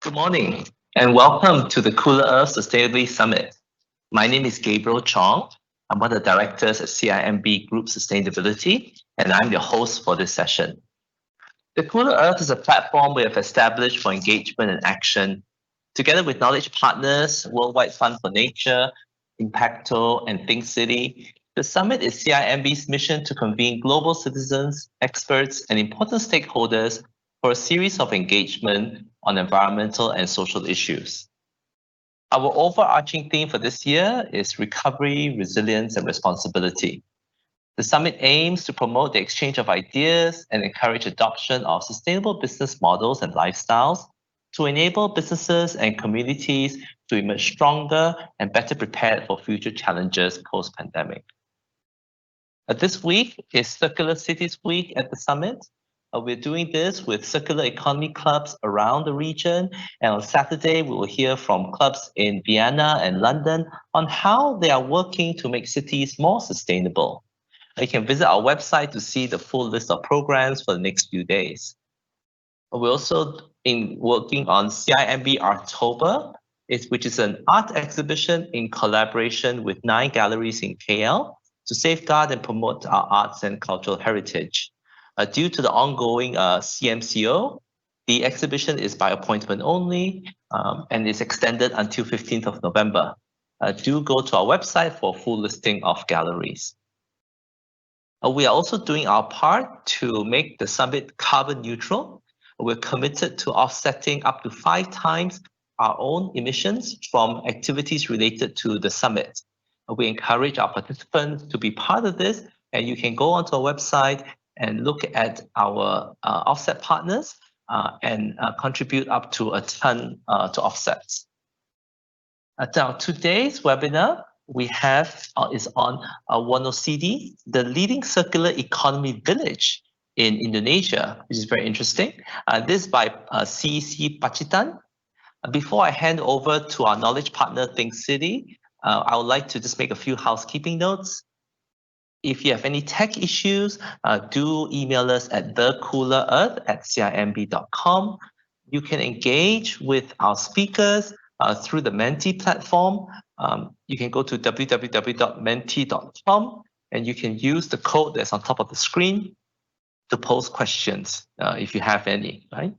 Good morning and welcome to the Cooler Earth Sustainability Summit. My name is Gabriel Chong. I'm one of the directors at CIMB Group Sustainability, and I'm your host for this session. The Cooler Earth is a platform we have established for engagement and action. Together with knowledge partners, Worldwide Fund for Nature, Impacto, and Think City, the summit is CIMB's mission to convene global citizens, experts, and important stakeholders for a series of engagement on environmental and social issues. Our overarching theme for this year is recovery, resilience, and responsibility. The summit aims to promote the exchange of ideas and encourage adoption of sustainable business models and lifestyles to enable businesses and communities to emerge stronger and better prepared for future challenges post-pandemic. This week is Circular Cities Week at the summit. We're doing this with circular economy clubs around the region. And on Saturday, we will hear from clubs in Vienna and London on how they are working to make cities more sustainable. You can visit our website to see the full list of programs for the next few days. We're also working on CIMB October, which is an art exhibition in collaboration with 9 galleries in KL to safeguard and promote our arts and cultural heritage. Due to the ongoing CMCO, the exhibition is by appointment only and is extended until 15th of November. Do go to our website for a full listing of galleries. We are also doing our part to make the summit carbon neutral. We're committed to offsetting up to 5 times our own emissions from activities related to the summit. We encourage our participants to be part of this, and you can go onto our website and look at our offset partners and contribute up to a ton to offsets. Now, today's webinar we have is on Wonosidi, the leading circular economy village in Indonesia, which is very interesting. This is by CEC Pacitan. Before I hand over to our knowledge partner, Think City, I would like to just make a few housekeeping notes. If you have any tech issues, do email us at thecoolerearth@cimb.com. You can engage with our speakers through the Menti platform. You can go to www.menti.com and you can use the code that's on top of the screen to post questions if you have any, right?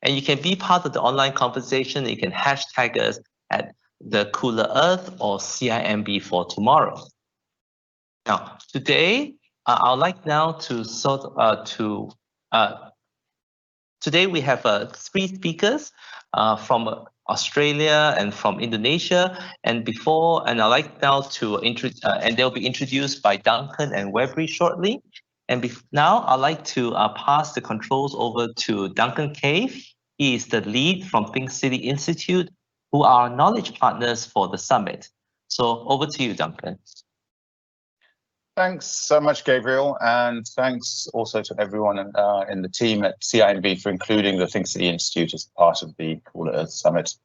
And you can be part of the online conversation. You can hashtag us at the Cooler Earth or CIMB for tomorrow. Now, today, I'd like now to today we have 3 speakers from Australia and from Indonesia, and I'd like now to introduce, and they'll be introduced by Duncan and Webry shortly. And now I'd like to pass the controls over to Duncan Cave. He is the lead from Think City Institute, who are knowledge partners for the summit. So over to you, Duncan. Thanks so much, Gabriel, and thanks also to everyone in the team at CIMB for including the Think City Institute as part of the Cooler Earth Summit.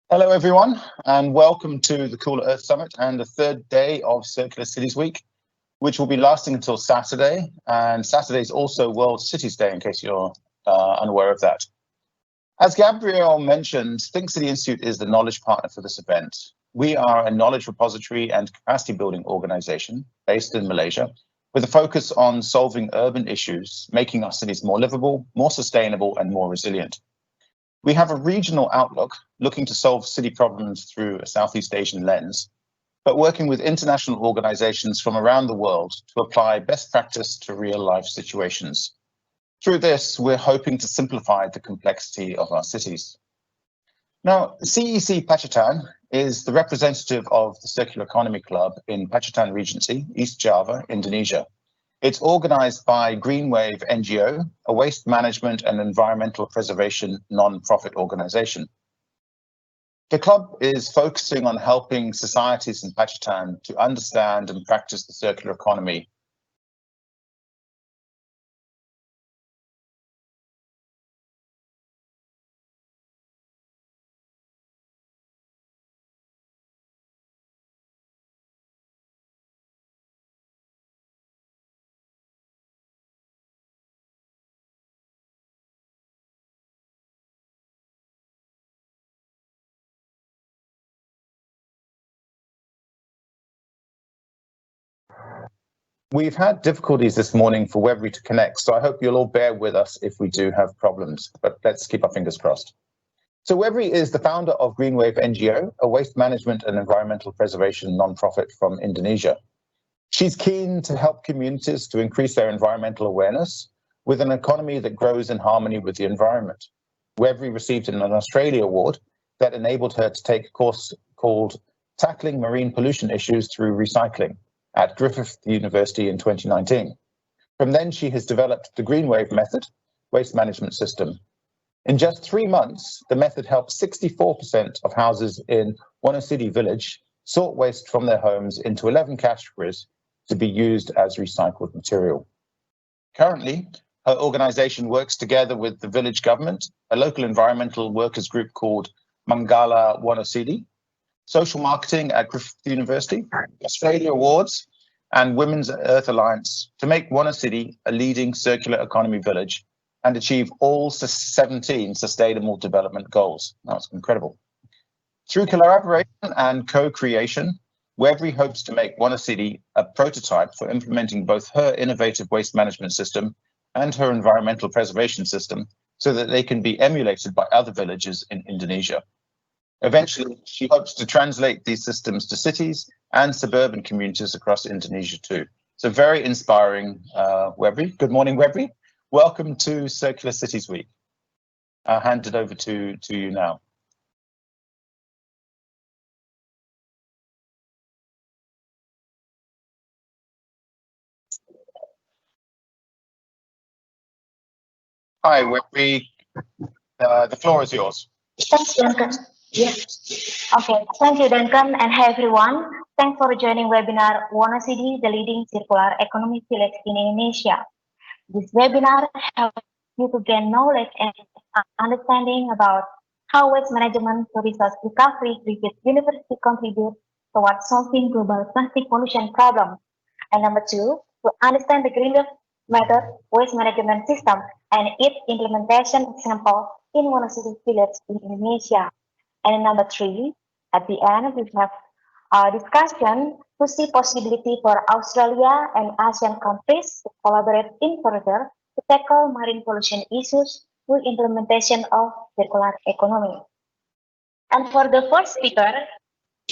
Hello, everyone, and welcome to the Cooler Earth Summit and the 3rd day of Circular Cities Week, which will be lasting until Saturday. And Saturday is also World Cities Day, in case you're unaware of that. As Gabriel mentioned, Think City Institute is the knowledge partner for this event. We are a knowledge repository and capacity building organization based in Malaysia with a focus on solving urban issues, making our cities more livable, more sustainable, and more resilient. We have a regional outlook looking to solve city problems through a Southeast Asian lens, but working with international organizations from around the world to apply best practice to real life situations. Through this, we're hoping to simplify the complexity of our cities. Now, CEC Pacitan is the representative of the Circular Economy Club in Pacitan Regency, East Java, Indonesia. It's organized by Greenwave NGO, a waste management and environmental preservation non-profit organization. The club is focusing on helping societies in Pacitan to understand and practice the circular economy We've had difficulties this morning for Webby to connect, so I hope you'll all bear with us if we do have problems, but let's keep our fingers crossed. So Webby is the founder of Greenwave NGO, a waste management and environmental preservation nonprofit from Indonesia. She's keen to help communities to increase their environmental awareness with an economy that grows in harmony with the environment. Webby received an Australia award that enabled her to take a course called Tackling Marine Pollution Issues Through Recycling at Griffith University in 2019. From then, she has developed the Greenwave method, waste management system. In just 3 months, the method helped 64% of houses in Wonosidi village sort waste from their homes into 11 categories to be used as recycled material. Currently, her organization works together with the village government, a local environmental workers group called Mangala Wonosidi, social marketing at Griffith University, Australia Awards, and Women's Earth Alliance to make Wonosidi a leading circular economy village and achieve all 17 sustainable development goals. That's incredible. Through collaboration and co-creation, Webby hopes to make Wonosidi a prototype for implementing both her innovative waste management system and her environmental preservation system so that they can be emulated by other villages in Indonesia. Eventually, she hopes to translate these systems to cities and suburban communities across Indonesia too. So very inspiring, Webby. Good morning, Webby. Welcome to Circular Cities Week. I'll hand it over to you now. Hi, Webby. The floor is yours. Thanks, Duncan. Yes. Okay. Thank you, Duncan, and hi, everyone. Thanks for joining webinar Wonosidi, the leading circular economy village in Indonesia. This webinar helps you to gain knowledge and understanding about how waste management to resource recovery with university contribute towards solving global plastic pollution problem. And number two, to understand the Greenwave method waste management system and its implementation example in Wonosidi village in Indonesia. And number three, at the end, we have a discussion to see possibility for Australia and ASEAN countries to collaborate in further to tackle marine pollution issues through implementation of circular economy. And for the first speaker,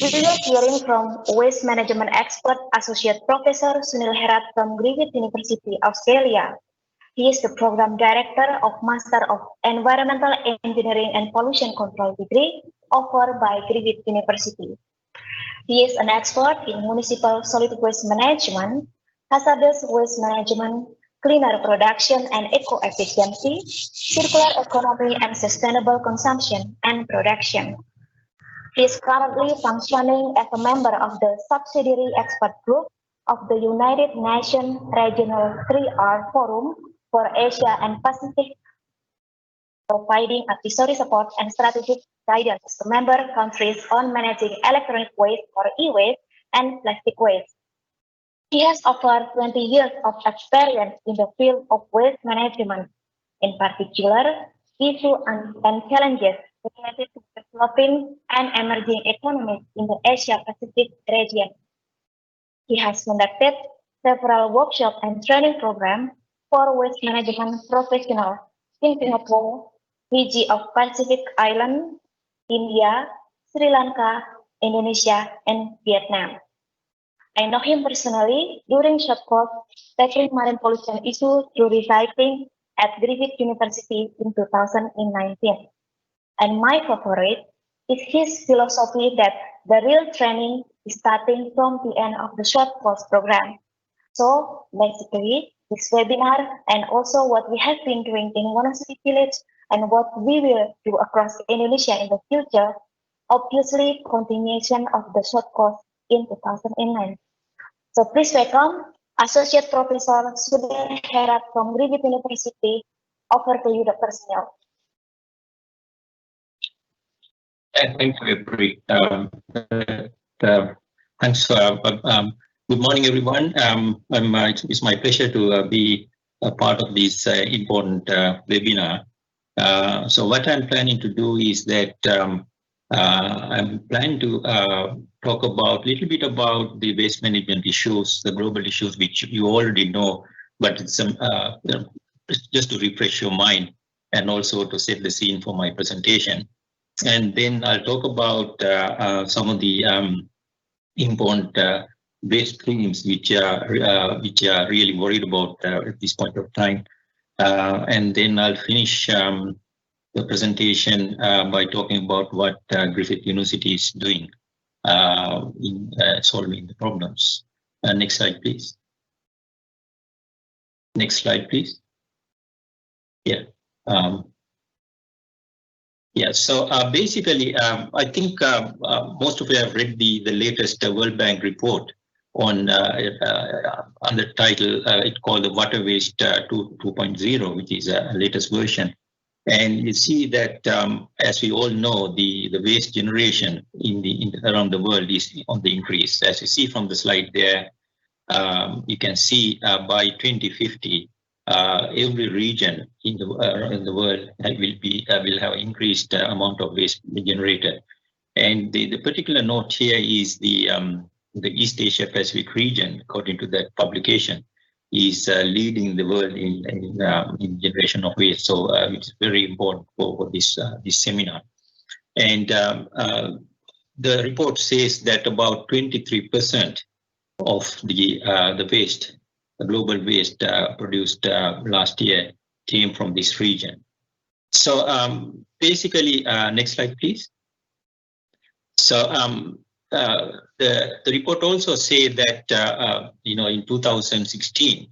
we are hearing from waste management expert Associate Professor Sunil Herat from Griffith University, Australia. He is the Program Director of Master of Environmental Engineering and Pollution Control degree offered by Griffith University. He is an expert in municipal solid waste management, hazardous waste management, cleaner production and eco-efficiency, circular economy and sustainable consumption and production. He is currently functioning as a member of the subsidiary expert group of the United Nations Regional 3R Forum for Asia and Pacific, providing advisory support and strategic guidance to member countries on managing electronic waste or e-waste and plastic waste. He has over 20 years of experience in the field of waste management, in particular, issues and challenges related to developing and emerging economies in the Asia-Pacific region. He has conducted several workshops and training programs for waste management professionals in Singapore, Fiji of Pacific Island, India, Sri Lanka, Indonesia, and Vietnam. I know him personally during short course tackling marine pollution issues through recycling at Griffith University in 2019. And my favorite is his philosophy that the real training is starting from the end of the short course program. So basically, this webinar and also what we have been doing in Wonosidi village and what we will do across Indonesia in the future, obviously continuation of the short course in 2009. So please welcome Associate Professor Sunil Herat from Griffith University. Over to you, Dr. Sunil. Thank you, April. Thanks. Good morning, everyone. It's my pleasure to be a part of this important webinar. So what I'm planning to do is that I'm planning to talk about a little bit about the waste management issues, the global issues, which you already know, but it's just to refresh your mind and also to set the scene for my presentation. And then I'll talk about some of the important waste streams which are really worried about at this point of time. And then I'll finish the presentation by talking about what Griffith University is doing in solving the problems. Next slide, please. Next slide, please. Yeah. Yeah, so basically, I think most of you have read the latest World Bank report on the title, it's called the Water Waste 2.0, which is a latest version. And you see that, as we all know, the waste generation around the world is on the increase. As you see from the slide there, you can see by 2050, every region in the world will have increased amount of waste generated. And the particular note here is the East Asia Pacific region, according to that publication, is leading the world in generation of waste. So it's very important for this seminar. And the report says that about 23% of the waste, the global waste produced last year, came from this region. So basically, next slide, please. So the report also said that in 2016,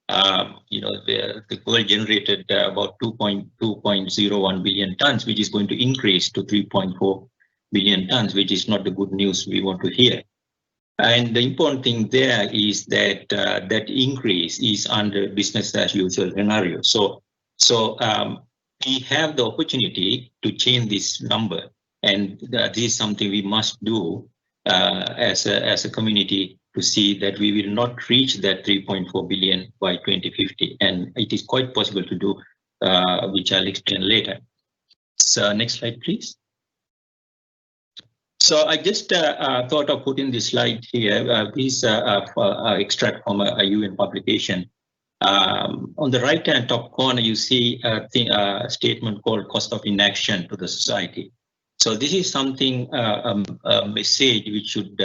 the world generated about 2.01 billion tons, which is going to increase to 3.4 billion tons, which is not the good news we want to hear. And the important thing there is that that increase is under business as usual scenario. So we have the opportunity to change this number, and this is something we must do as a community to see that we will not reach that 3.4 billion by 2050, and it is quite possible to do, which I'll explain later. So next slide, please. So I just thought of putting this slide here. This extract from a UN publication. On the right-hand top corner, you see a statement called cost of inaction to the society. So this is something, a message which should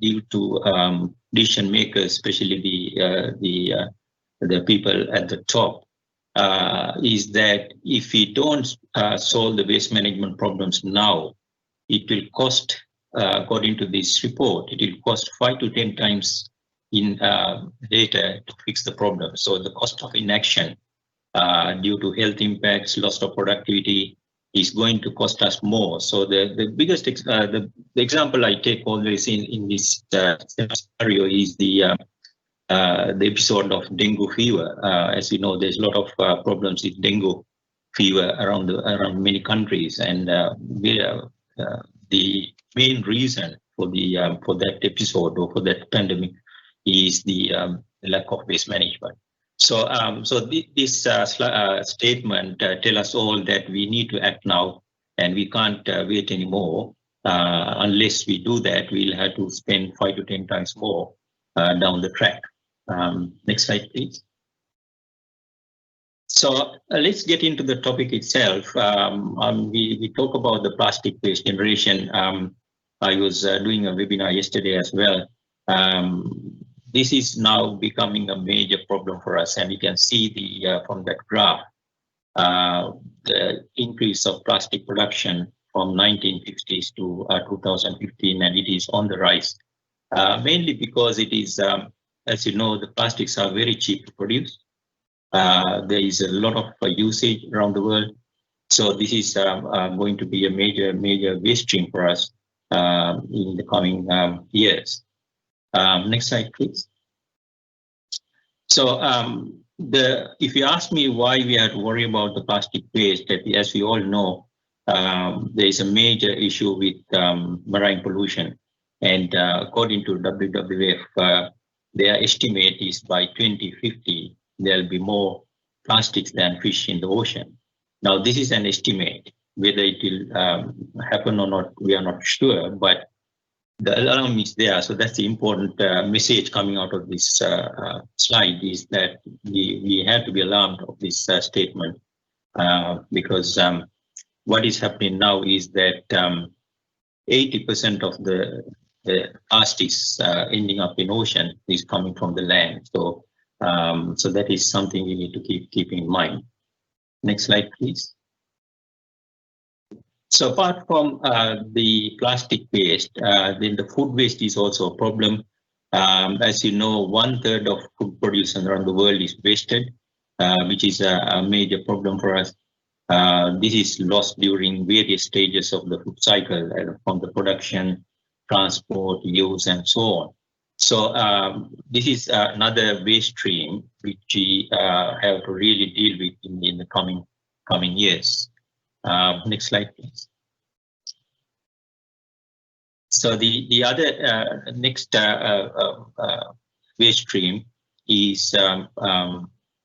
give to decision makers, especially the people at the top, is that if we don't solve the waste management problems now, it will cost, according to this report, it will cost 5 to 10 times in data to fix the problem. So the cost of inaction due to health impacts, loss of productivity, is going to cost us more. So the biggest the example I take always in this scenario is the episode of dengue fever. As you know, there's a lot of problems with dengue fever around many countries, and the main reason for that episode or for that pandemic is the lack of waste management. So this statement tell us all that we need to act now, and we can't wait anymore. Unless we do that, we'll have to spend 5 to 10 times more down the track. Next slide, please. So let's get into the topic itself. We talk about the plastic waste generation. I was doing a webinar yesterday as well. This is now becoming a major problem for us, and you can see from that graph the increase of plastic production from 1950s to 2015, and it is on the rise. Mainly because it is, as you know, the plastics are very cheap to produce. There is a lot of usage around the world, so this is going to be a major waste stream for us in the coming years. Next slide, please. So if you ask me why we have to worry about the plastic waste, as we all know, there is a major issue with marine pollution, and according to WWF, their estimate is by 2050 there'll be more plastics than fish in the ocean. Now, this is an estimate. Whether it will happen or not, we are not sure, but the alarm is there. So that's the important message coming out of this slide, is that we have to be alarmed of this statement, because what is happening now is that 80% of the plastic ending up in ocean is coming from the land. So so that is something we need to keep in mind. Next slide, please. So apart from the plastic waste, then the food waste is also a problem. As you know, 1/3 of food produce around the world is wasted, which is a major problem for us. This is lost during various stages of the food cycle, from the production, transport, use, and so on. So this is another waste stream which we have to really deal with in the coming years. Next slide, please. So the other next waste stream is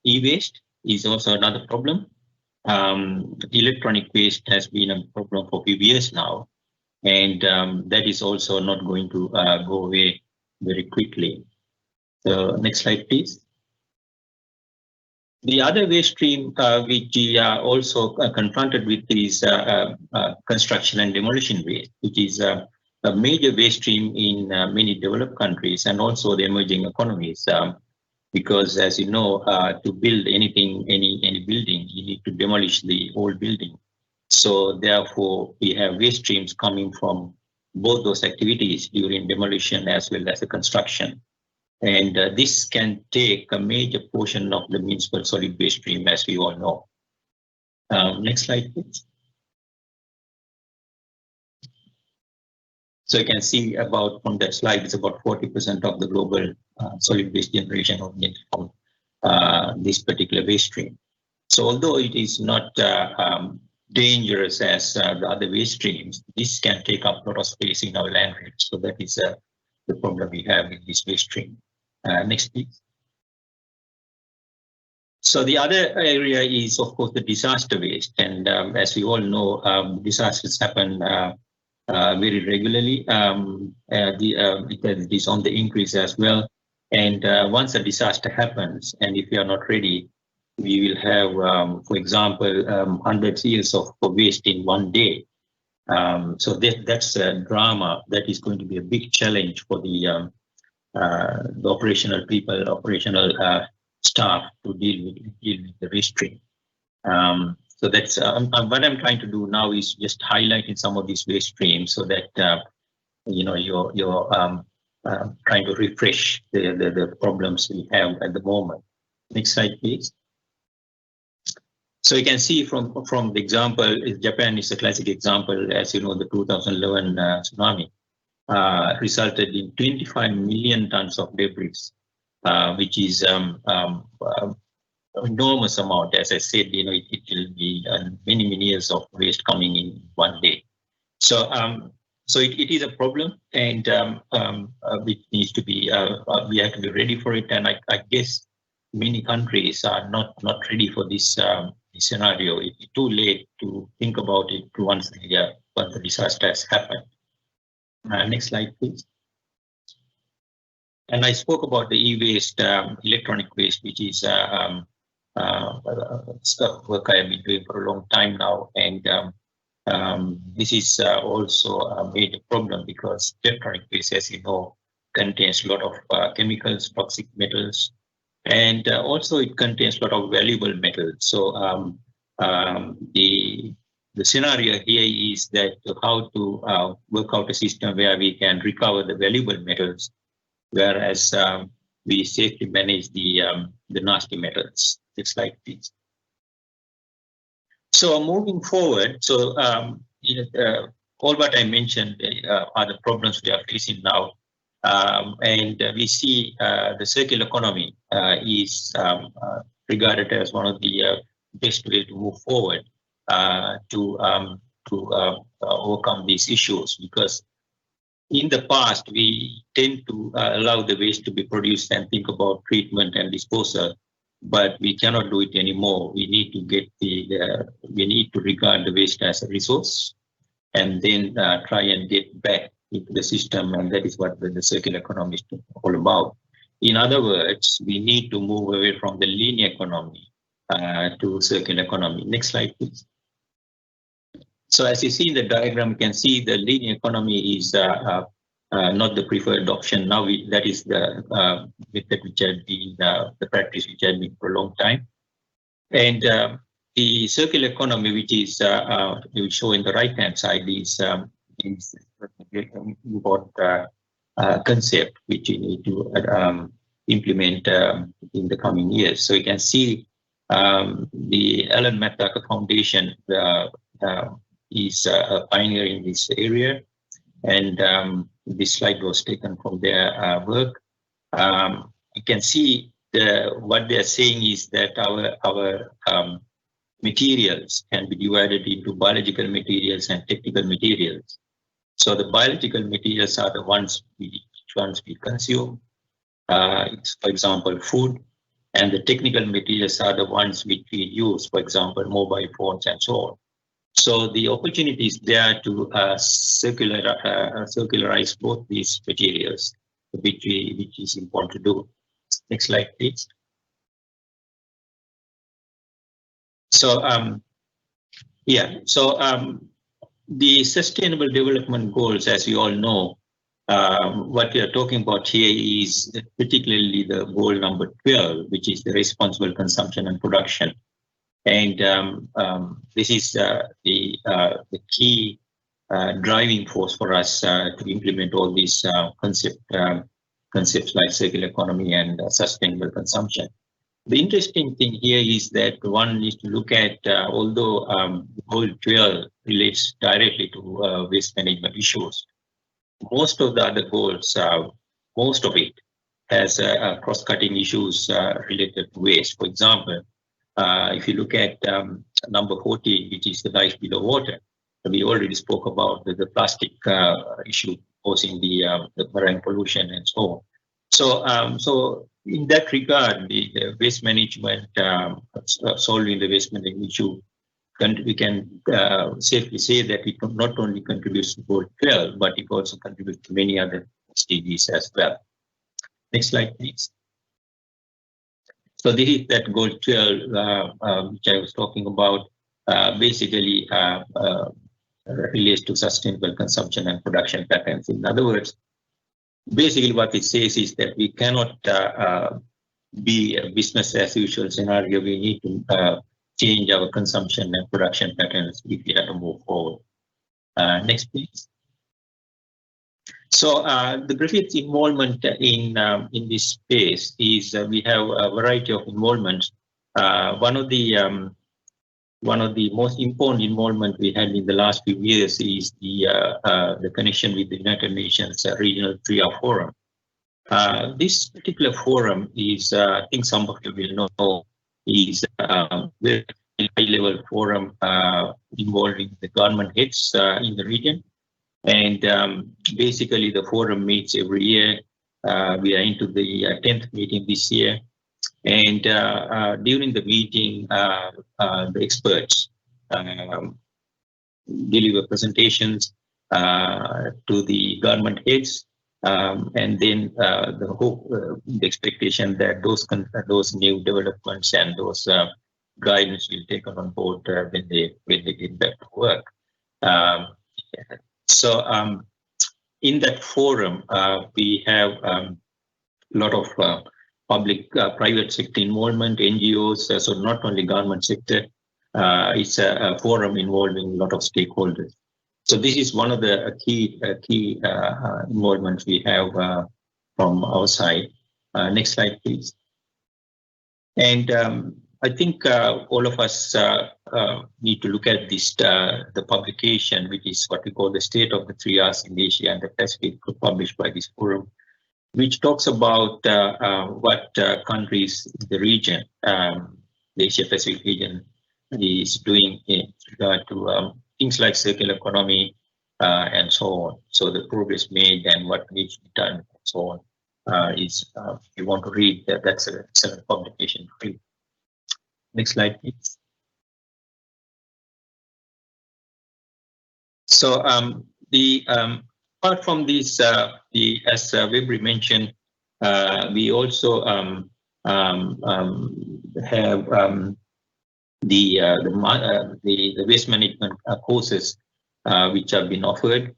e-waste, is also another problem. Electronic waste has been a problem for a few years now, and that is also not going to go away very quickly. So next slide, please. The other waste stream which we are also confronted with is construction and demolition waste, which is a major waste stream in many developed countries and also the emerging economies. Because as you know, to build anything, any building, you need to demolish the old building. So therefore, we have waste streams coming from both those activities during demolition as well as the construction. And this can take a major portion of the municipal solid waste stream, as we all know. Next slide, please. So you can see about from that slide, it's about 40% of the global solid waste generation oriented from this particular waste stream. So although it is not dangerous as the other waste streams, this can take up a lot of space in our land rights. So that is the problem we have in this waste stream. Next, please. So the other area is, of course, the disaster waste. And as we all know, disasters happen very regularly. It is on the increase as well. And once a disaster happens, and if we are not ready, we will have, for example, hundreds of years of waste in one day. So that's a drama that is going to be a big challenge for the operational people, operational staff to deal with the waste stream. So that's what I'm trying to do now is just highlighting some of these waste streams so that you know you're trying to refresh the problems we have at the moment. Next slide, please. So you can see from the example, Japan is a classic example. As you know, the 2011 tsunami resulted in 25 million tons of debris, which is enormous amount. As I said, you know, it will be many years of waste coming in one day. So so it is a problem, and it needs to be we have to be ready for it. And I guess many countries are not ready for this scenario. It's too late to think about it once the disaster has happened. Next slide, please. And I spoke about the e-waste, electronic waste, which is stuff work I have been doing for a long time now. And this is also a major problem because electronic waste, as you know, contains a lot of chemicals, toxic metals, and also it contains a lot of valuable metals. So the scenario here is that how to work out a system where we can recover the valuable metals, whereas we safely manage the nasty metals. Next slide, please. So moving forward, so all what I mentioned are the problems we are facing now, and we see the circular economy is regarded as one of the best way to move forward to overcome these issues, because in the past we tend to allow the waste to be produced and think about treatment and disposal, but we cannot do it anymore. We need to get we need to regard the waste as a resource and then try and get back into the system, and that is what the circular economy is all about. In other words, we need to move away from the linear economy to circular economy. Next slide, please. So as you see in the diagram, you can see the linear economy is not the preferred option. Now that is the method which has been the practice which has been for a long time. And the circular economy, which is we show in the right-hand side, is important concept which you need to implement in the coming years. So you can see the Ellen MacArthur Foundation is a pioneer in this area, and this slide was taken from their work. You can see what they are saying is that our materials can be divided into biological materials and technical materials. So the biological materials are the ones we consume. It's, for example, food, and the technical materials are the ones which we use, for example, mobile phones and so on. So the opportunity is there to circularize both these materials, which is important to do. Next slide, please. So the Sustainable Development Goals, as you all know, what we are talking about here is particularly the goal number 12, which is the responsible consumption and production. And this is the key driving force for us to implement all these concepts like circular economy and sustainable consumption. The interesting thing here is that one needs to look at, although goal 12 relates directly to waste management issues, most of the other goals, most of it has cross-cutting issues related to waste. For example, if you look at number 14, which is the life below water, we already spoke about the plastic issue causing the marine pollution and so on. So in that regard, the waste management, solving the waste management issue, we can safely say that it not only contributes to goal 12, but it also contributes to many other SDGs as well. Next slide, please. So this is that goal 12, which I was talking about, basically relates to sustainable consumption and production patterns. In other words, basically what it says is that we cannot be a business as usual scenario. We need to change our consumption and production patterns if we have to move forward. Next, please. So the Griffith's involvement in this space is we have a variety of involvements. One of the most important involvement we had in the last few years is the connection with the United Nations Regional TRIA Forum. This particular forum is, I think some of you will know, is a very high-level forum involving the government heads in the region. And basically, the forum meets every year. We are into the 10th meeting this year. And during the meeting, the experts deliver presentations to the government heads, and then the hope, the expectation that those new developments and those guidance will take on board when they get back to work. So in that forum, we have a lot of public, private sector involvement, NGOs, so not only government sector. It's a forum involving a lot of stakeholders. So this is one of the key involvements we have from our side. Next slide, please. And I think all of us need to look at this, the publication, which is what we call the State of the 3 Rs in Asia and the Pacific, published by this forum, which talks about what countries in the region, the Asia Pacific region, is doing in regard to things like circular economy and so on. So the progress made and what needs to be done and so on is, if you want to read that, that's an excellent publication for you. Next slide, please. So the apart from this, as Vibri mentioned, we also have the waste management courses which have been offered.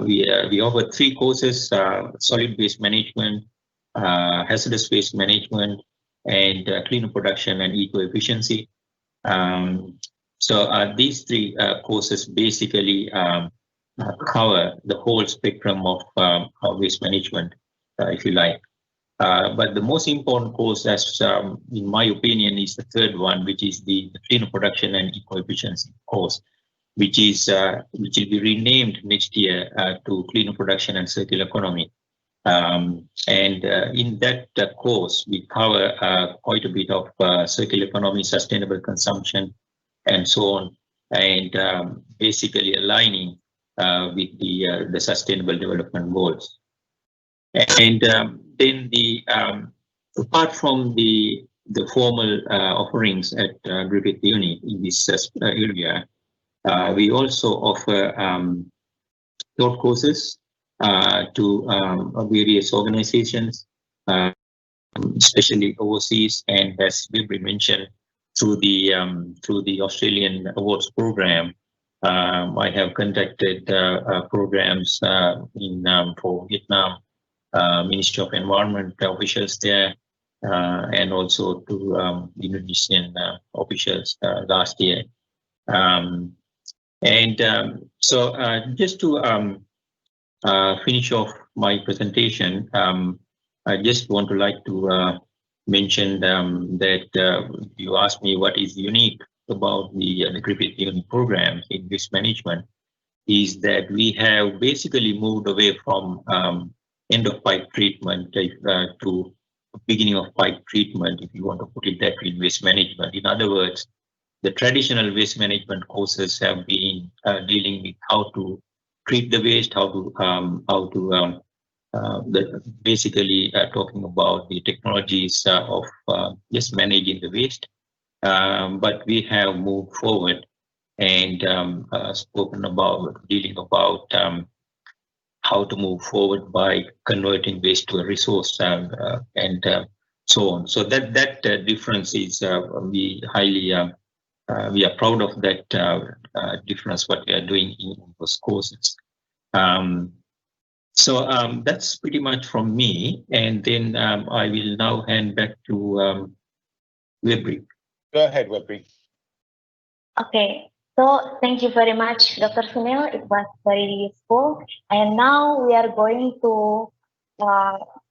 We offer 3 courses: solid waste management, hazardous waste management, and cleaner production and eco-efficiency. So these 3 courses basically cover the whole spectrum of waste management, if you like. But the most important course, as in my opinion, is the 3rd one, which is the cleaner production and eco-efficiency course, which will be renamed next year to cleaner production and circular economy. And in that course, we cover quite a bit of circular economy, sustainable consumption, and so on, and basically aligning with the Sustainable Development Goals. And then apart from the formal offerings at Griffith Uni in this area, we also offer short courses to various organizations, especially overseas, and as Vibri mentioned, through the Australian Awards program. I have conducted programs for Vietnam Ministry of Environment officials there, and also to Indonesian officials last year. So just to finish off my presentation, I just want to like to mention that you asked me what is unique about the Griffith Uni program in waste management, is that we have basically moved away from end of pipe treatment to beginning of pipe treatment, if you want to put it that way, in waste management. In other words, the traditional waste management courses have been dealing with how to treat the waste, basically talking about the technologies of just managing the waste. But we have moved forward and spoken about dealing about how to move forward by converting waste to a resource and so on. So that difference is we are proud of that difference what we are doing in those courses. So that's pretty much from me, and then I will now hand back to Vibri. Go ahead, Webby. Okay, so thank you very much, Dr. Sunil. It was very useful. And now we are going to,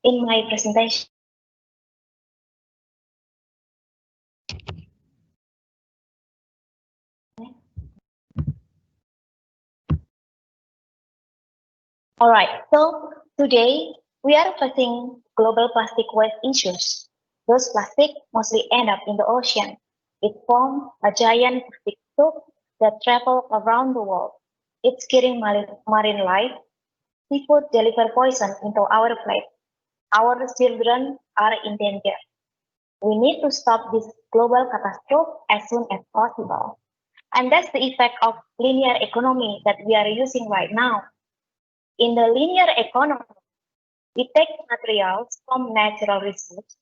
in my presentation, all right, so today we are facing global plastic waste issues. Those plastics mostly end up in the ocean. It forms a giant plastic soup that travels around the world. It's killing marine life. Seafood deliver poison into our plate. Our children are in danger. We need to stop this global catastrophe as soon as possible. And that's the effect of linear economy that we are using right now. In the linear economy, we take materials from natural resources,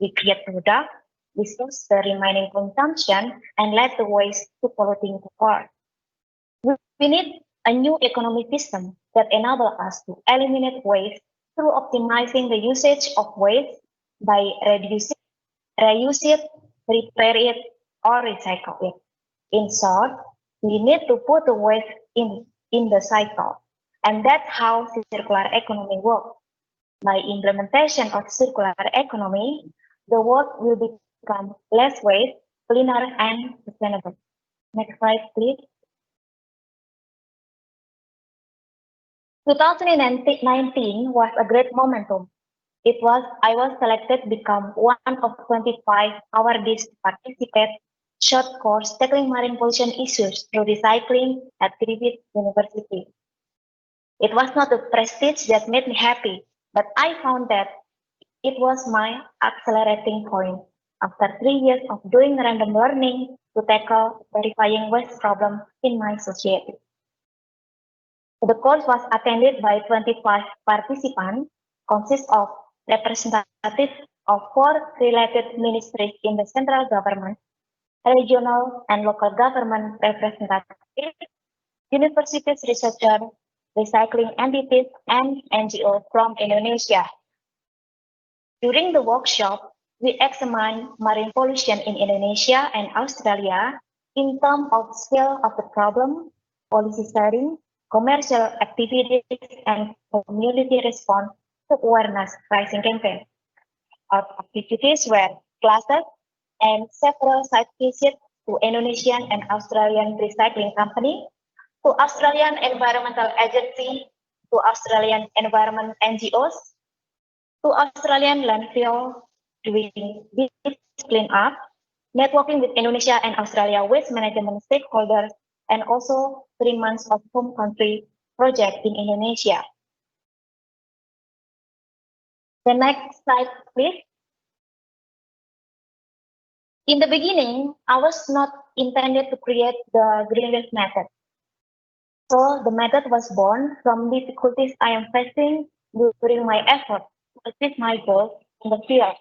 we create product, we source the remaining consumption, and let the waste to polluting the earth. We need a new economic system that enables us to eliminate waste through optimizing the usage of waste by reduce it, repair it, or recycle it. In short, we need to put the waste in the cycle. And that's how circular economy works. By implementation of circular economy, the world will become less waste, cleaner, and sustainable. Next slide, please. 2019 was a great momentum. I was selected to become one of 25 awardees to participate short course tackling marine pollution issues through recycling at Griffith University. It was not the prestige that made me happy, but I found that it was my accelerating point. After 3 years of doing random learning to tackle verifying waste problem in my society. The course was attended by 25 participants, consists of representatives of 4 related ministries in the central government, regional and local government representatives, universities researchers, recycling entities, and NGOs from Indonesia. During the workshop, we examined marine pollution in Indonesia and Australia in terms of scale of the problem, policy setting, commercial activities, and community response to awareness raising campaign. Our activities were classes and several site visits to Indonesian and Australian recycling company, to Australian Environmental Agency, to Australian Environment NGOs, to Australian landfill doing this cleanup, networking with Indonesia and Australia waste management stakeholders, and also 3 months of home country project in Indonesia. The next slide, please. In the beginning, I was not intended to create the green waste method. So the method was born from difficulties I am facing during my effort to achieve my goals in the field.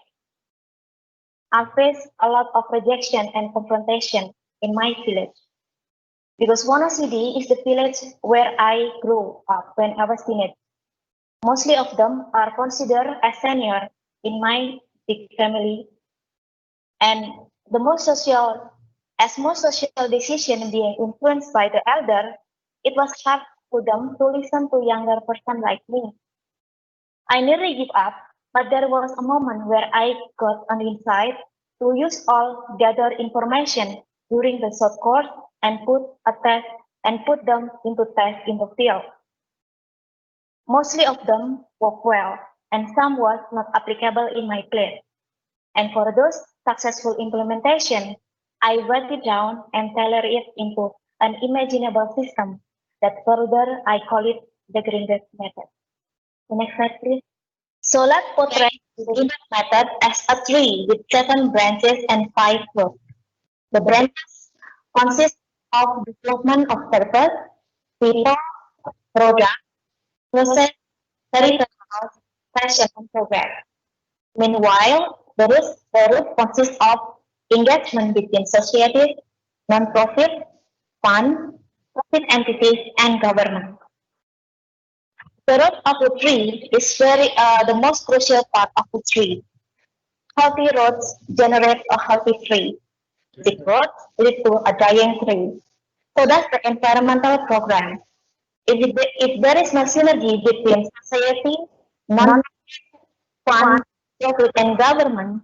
I faced a lot of rejection and confrontation in my village because Wonosidi is the village where I grew up when I was teenage. Mostly of them are considered as senior in my big family, and most social decision being influenced by the elder, it was hard for them to listen to younger person like me. I nearly give up, but there was a moment where I got an insight to use all gathered information during the short course and put them into test in the field. Mostly of them work well, and some was not applicable in my place. And for those successful implementation, I wrote it down and tailor it into an imaginable system that further I call it the green waste method. The next slide, please. So let's portray the green waste method as a tree with 7 branches and 5 roots. The branches consist of development of purpose, people, product, process, territorial, fashion, and progress. Meanwhile, the root consists of engagement between society, non-profit, fund, profit entities, and government. The root of the tree is the most crucial part of the tree. Healthy roots generate a healthy tree. Sick roots lead to a dying tree. So that's the environmental program. If there is no synergy between society, non-profit, fund, profit, and government,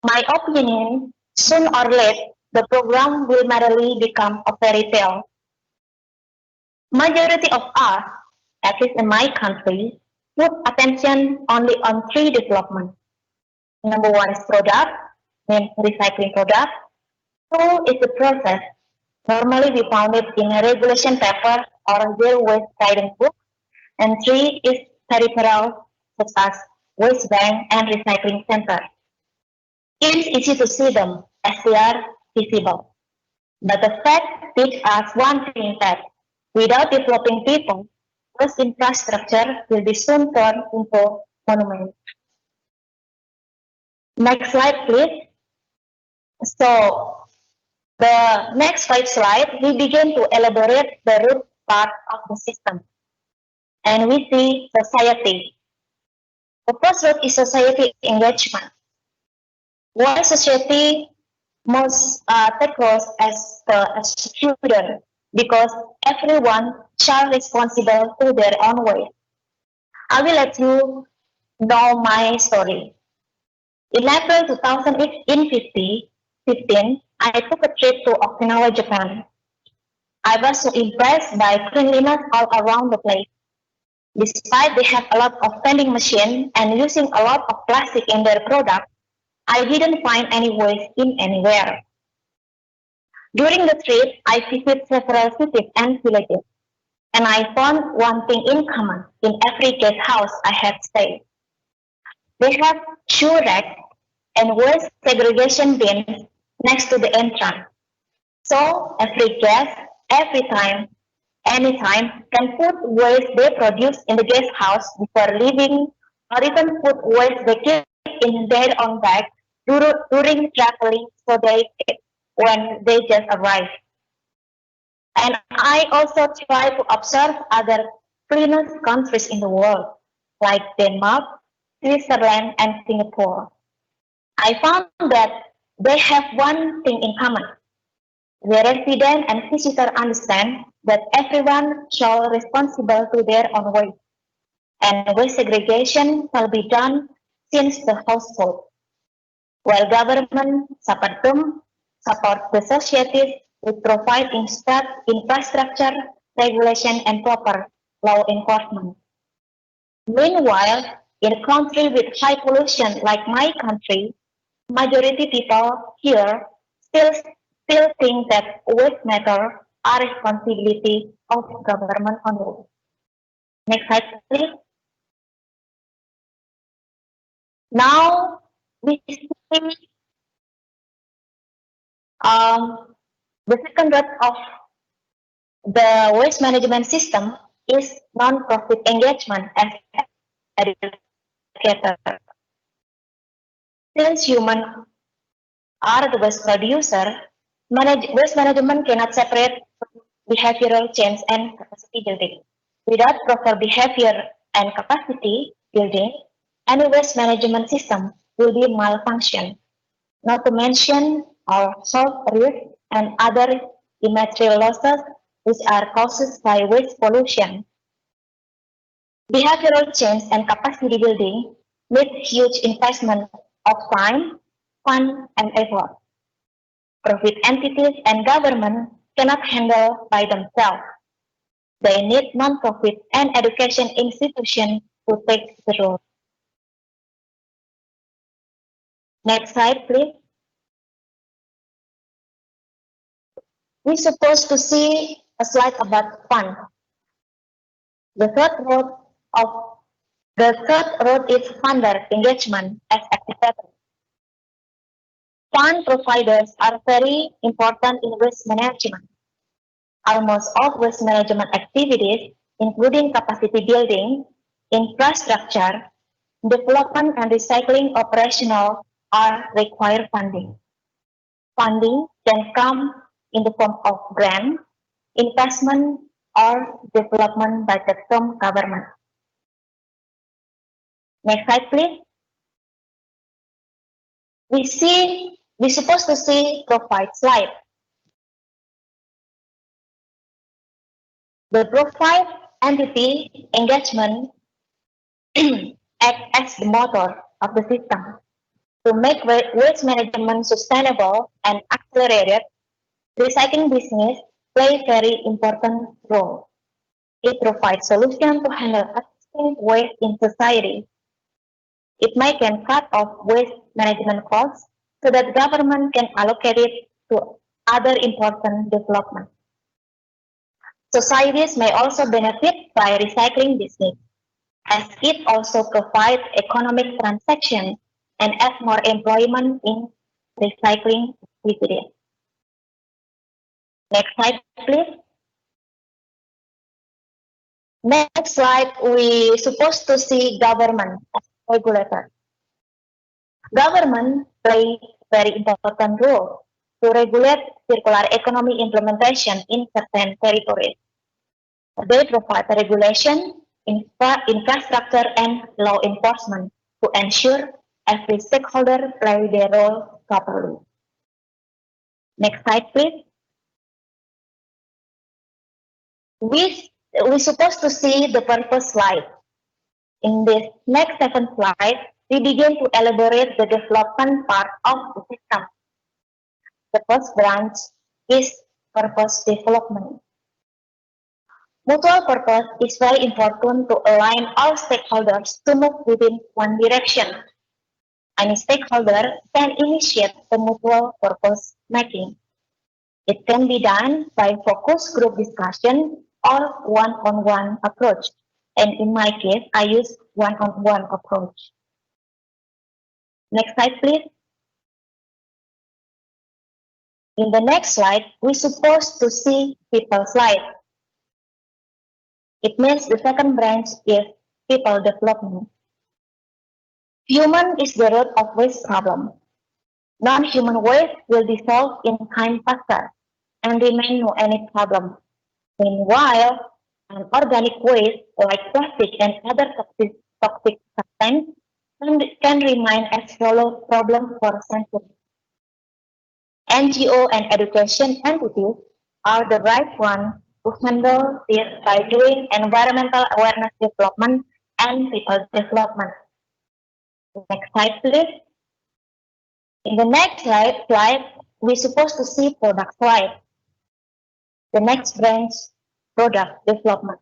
my opinion, soon or late, the program will merely become a fairy tale. Majority of us, at least in my country, put attention only on 3 development. Number 1 is product, means recycling product. 2 is the process. Normally we found it in a regulation paper or zero waste guidance book. And 3 is peripheral, such as waste bank and recycling center. It is easy to see them as they are visible. But the fact teaches us one thing, that without developing people, this infrastructure will be soon turned into monuments. Next slide, please. So, the next 5 slides, we begin to elaborate the root part of the system. And we see society. The first root is society engagement. Why society most tackles as the student? Because everyone shall responsible to their own way. I will let you know my story. In April 2015, I took a trip to Okinawa, Japan. I was so impressed by cleanliness all around the place. Despite they have a lot of vending machine and using a lot of plastic in their product, I didn't find any waste in anywhere. During the trip, I visited several cities and villages, and I found one thing in common in every guest house I had stayed. They have shoe racks and waste segregation bins next to the entrance. So every guest, every time, anytime can put waste they produce in the guest house before leaving, or even put waste they keep in their own bag during traveling so they when they just arrive. And I also try to observe other cleanest countries in the world, like Denmark, Switzerland, and Singapore. I found that they have one thing in common. The resident and visitor understand that everyone shall responsible to their own waste, and waste segregation shall be done since the household, while government support the societies with provide infrastructure, regulation, and proper law enforcement. Meanwhile, in a country with high pollution like my country, majority people here still still think that waste matter are responsibility of government only. Next slide, please. Now we see the second root of the waste management system is non-profit engagement as educator. Since humans are the waste producer, waste management cannot separate behavioral change and capacity building. Without proper behavior and capacity building, any waste management system will be malfunction. Not to mention our health risk and other immaterial losses which are caused by waste pollution. Behavioral change and capacity building need huge investment of time, fund, and effort. Profit entities and government cannot handle by themselves. They need non-profit and education institutions to take the role. Next slide, please. We're supposed to see a slide about fund. The third road is funder engagement as activator. Fund providers are very important in waste management. Almost all waste management activities, including capacity building, infrastructure, development and recycling operational are require funding. Funding can come in the form of grant, investment, or development budget from government. Next slide, please. We're supposed to see profile slide. The profile entity engagement act as the motor of the system. To make waste management sustainable and accelerated, recycling business play very important role. It provides solutions to handle existing waste in society. It can cut off waste management costs so that government can allocate it to other important development. Societies may also benefit by recycling business, as it also provides economic transaction and adds more employment in recycling activities. Next slide, please. Next slide, we supposed to see government as regulator. Government play very important role to regulate circular economy implementation in certain territories. They provide regulation, infrastructure, and law enforcement to ensure every stakeholder play their role properly. Next slide, please. We're supposed to see the purpose slide. In this next 7 slide, we begin to elaborate the development part of the system. The first branch is purpose development. Mutual purpose is very important to align all stakeholders to move within one direction. Any stakeholder can initiate the mutual purpose making. It can be done by focus group discussion or one-on-one approach. And in my case, I use one-on-one approach. Next slide, please. In the next slide, we're supposed to see people slide. It means the second branch is people development. Human is the root of waste problem. Non-human waste will dissolve in time faster and remain no any problem. Meanwhile, organic waste like plastic and other toxic substances can remain a solo problem for centuries. NGO and education entities are the right one to handle this by doing environmental awareness development and people development. Next slide, please. In the next slide, we're supposed to see product slide. The next branch, product development.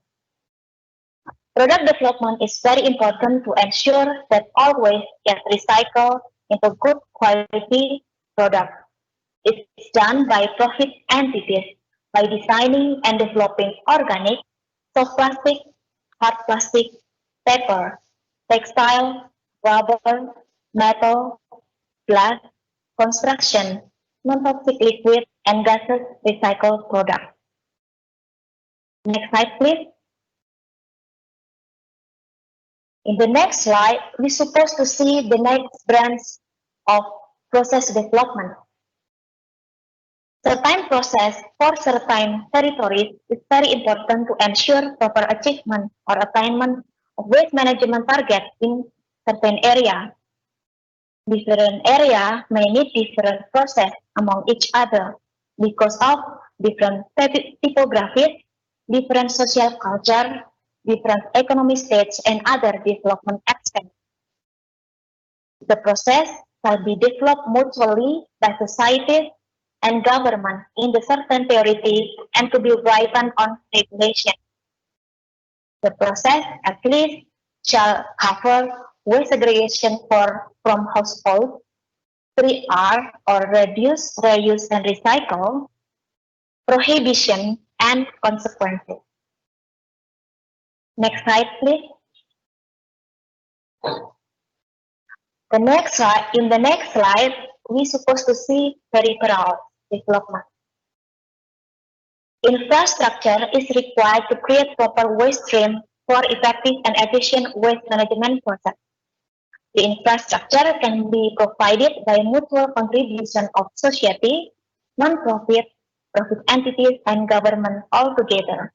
Product development is very important to ensure that all waste gets recycled into good quality product. It's done by profit entities by designing and developing organic, soft plastic, hard plastic, paper, textile, rubber, metal, glass, construction, non-toxic liquid, and gases recycled products. Next slide, please. In the next slide, we're supposed to see the next branch of process development. Certain process for certain territories is very important to ensure proper achievement or attainment of waste management target in certain area. Different area may need different process among each other because of different typographies, different social culture, different economic states, and other development aspects. The process shall be developed mutually by societies and government in the certain territory and to be reliant on regulation. The process at least shall cover waste segregation from household, 3R or reduce, reuse, and recycle, prohibition, and consequences. Next slide, please. In the next slide, we're supposed to see peripheral development. Infrastructure is required to create proper waste stream for effective and efficient waste management process. The infrastructure can be provided by mutual contribution of society, non-profit, profit entities, and government all together.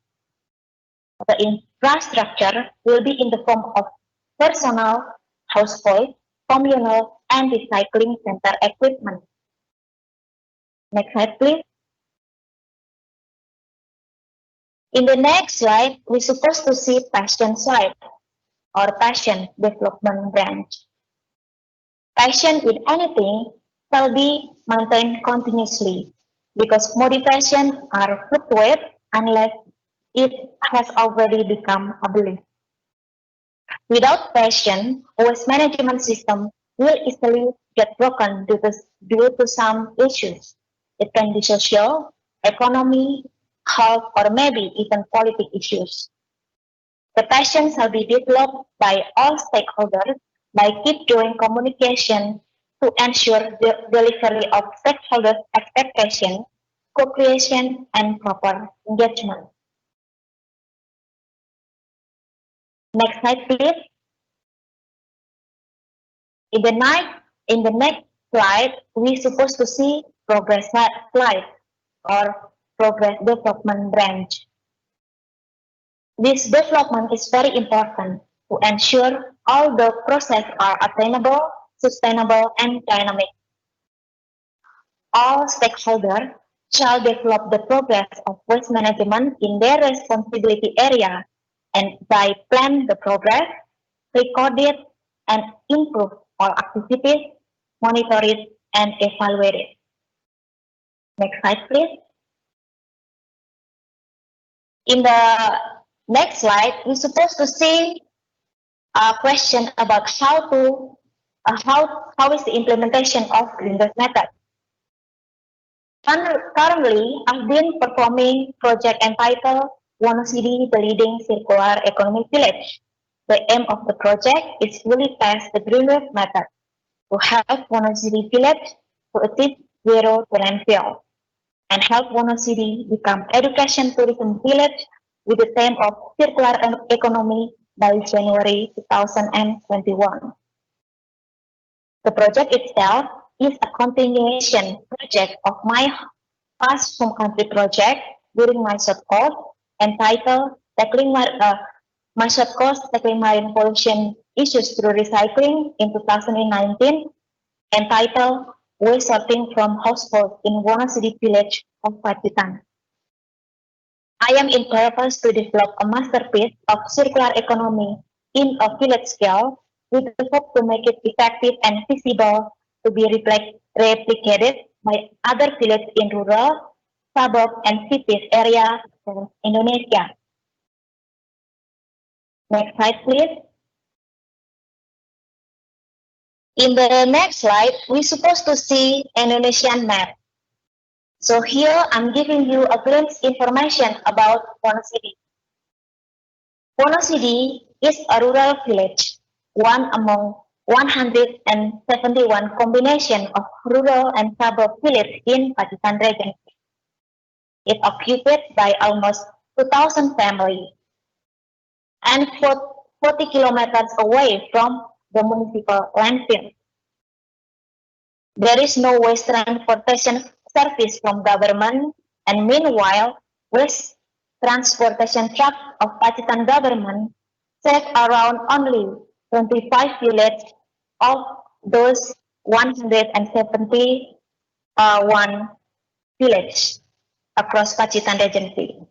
The infrastructure will be in the form of personal, household, communal, and recycling center equipment. Next slide, please. In the next slide, we're supposed to see passion slide or passion development branch. Passion in anything shall be maintained continuously because motivation are fluctuate unless it has already become a belief. Without passion, waste management system will easily get broken due to some issues. It can be social, economy, health, or maybe even political issues. The passion shall be developed by all stakeholders by keep doing communication to ensure the delivery of stakeholders' expectation, co-creation, and proper engagement. Next slide, please. In the next slide, we're supposed to see progress slide or progress development branch. This development is very important to ensure all the processes are attainable, sustainable, and dynamic. All stakeholders shall develop the progress of waste management in their responsibility area and by plan the progress, record it, and improve all activities, monitor it, and evaluate it. Next slide, please. In the next slide, we're supposed to see a question about how is the implementation of green-based method. Currently, I've been performing project entitled Wonosidi, the leading circular economic village. The aim of the project is really test the green-based method to help Wonosidi village to achieve zero to landfill and help Wonosidi become education tourism village with the theme of circular economy by January 2021. The project itself is a continuation project of my past home country project during my short course entitled my short course Tackling Marine Pollution Issues Through Recycling in 2019, entitled Waste Sorting from Households in Wonosidi Village of Pacitan. I am in purpose to develop a masterpiece of circular economy in a village scale with the hope to make it effective and feasible to be replicated by other villages in rural, suburb, and cities areas of Indonesia. Next slide, please. In the next slide, we're supposed to see Indonesian map. So here I'm giving you a glimpse information about Wonosidi. Wonosidi is a rural village, one among 171 combination of rural and suburb villages in Pacitan region. It occupied by almost 2,000 families and 40 kilometers away from the municipal landfill. There is no waste transportation service from government, and meanwhile, waste transportation truck of Pacitan government save around only 25 villages of those 171 villages across Pacitan region.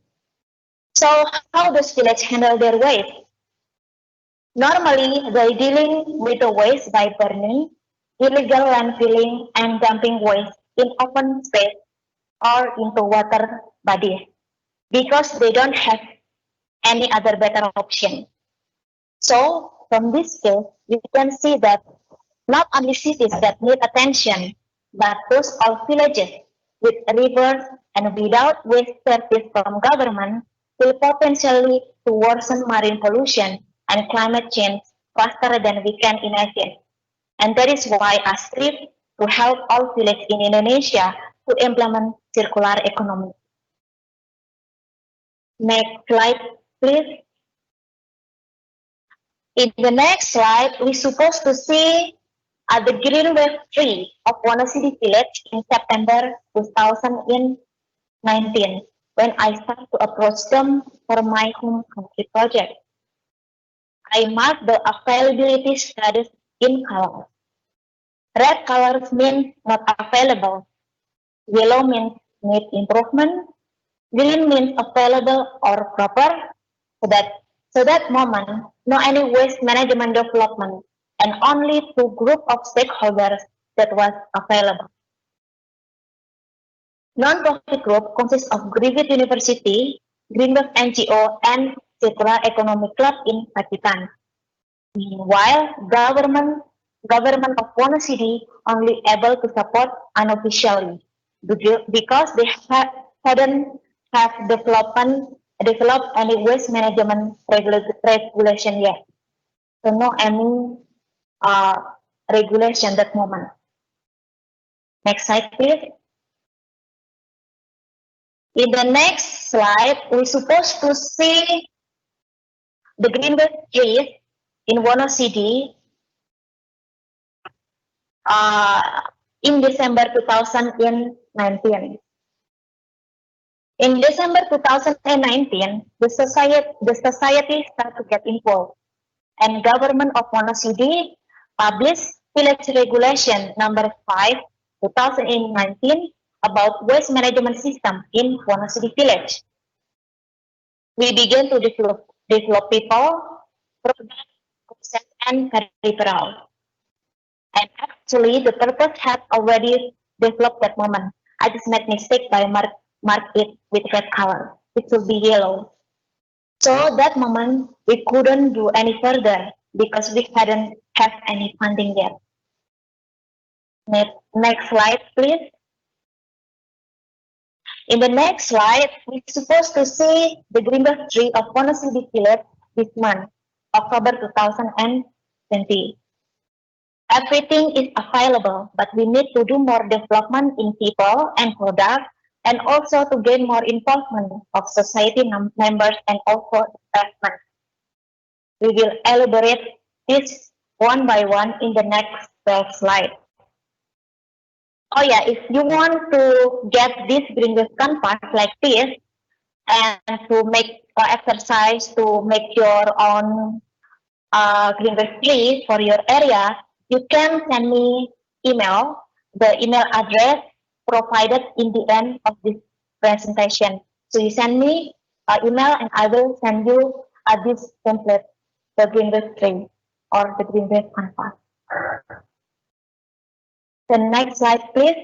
So how does village handle their waste? Normally, they dealing with the waste by burning, illegal landfilling, and dumping waste in open space or into water bodies because they don't have any other better option. So, from this case, we can see that not only cities that need attention, but those all villages with rivers and without waste service from government will potentially to worsen marine pollution and climate change faster than we can imagine. And that is why I strive to help all villages in Indonesia to implement circular economy. Next slide, please. In the next slide, we're supposed to see the green wave tree of Wonosidi village in September 2019 when I start to approach them for my home country project. I mark the availability status in colors. Red colors mean not available. Yellow means need improvement. Green means available or proper. So that moment, no any waste management development and only two group of stakeholders that was available. Non-profit group consists of Griffith University, Greenberg NGO, and Circular Economy Club in Pacitan. Meanwhile, government of Wonosidi only able to support unofficially because they hadn't have developed any waste management regulation yet. So no any regulation that moment. Next slide, please. In the next slide, we're supposed to see the greenberg trees in Wonosidi in December 2019. In December 2019, the society started to get involved, and government of Wonosidi published Village Regulation number 5, 2019 about waste management system in Wonosidi village. We began to develop people, product, process, and peripheral. And actually, the purpose had already developed that moment. I just made mistake by mark it with red color. It should be yellow. So that moment, we couldn't do any further because we hadn't have any funding yet. Next slide, please. In the next slide, we're supposed to see the greenberg tree of Wonosidi village this month, October 2020. Everything is available, but we need to do more development in people and product and also to gain more involvement of society members and also investment. We will elaborate this one by one in the next 12 slides. Oh yeah, if you want to get this green waste canvas like this and to make exercise to make your own green waste tree for your area, you can send me email, the email address provided in the end of this presentation. So you send me an email and I will send you this template, the green waste tree or the green waste canvas. The next slide, please.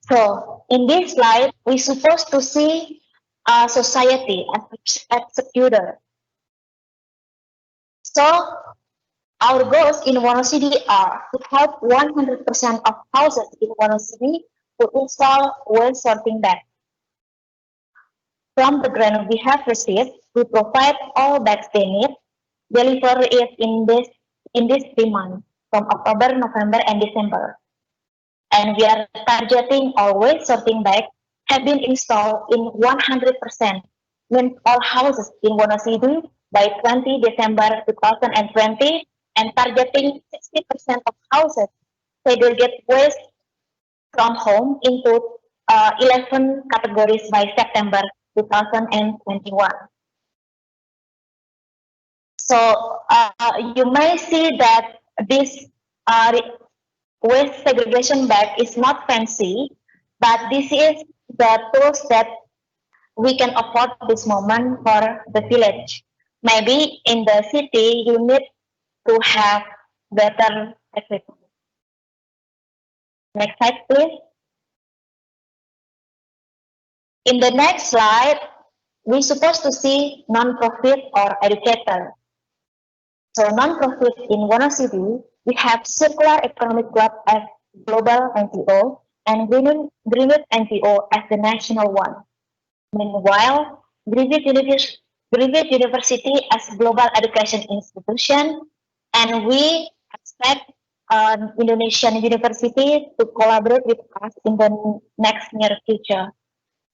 So in this slide, we're supposed to see a society as executor. So our goals in Wonosidi are to help 100% of houses in Wonosidi to install waste sorting bags. From the grant we have received, we provide all bags they need, deliver it in this 3 months, from October, November, and December. And we are targeting all waste sorting bags have been installed in 100%, means all houses in Wonosidi by 20 December 2020, and targeting 60% of houses segregate waste from home into 11 categories by September 2021. So you may see that this waste segregation bag is not fancy, but this is the tools that we can afford this moment for the village. Maybe in the city, you need to have better equipment. Next slide, please. In the next slide, we're supposed to see non-profit or educator. So non-profit in Wonosidi, we have Circular Economic Club as global NGO and Greenwood NGO as the national one. Meanwhile, Greenwood University as global education institution, and we expect Indonesian university to collaborate with us in the next near future.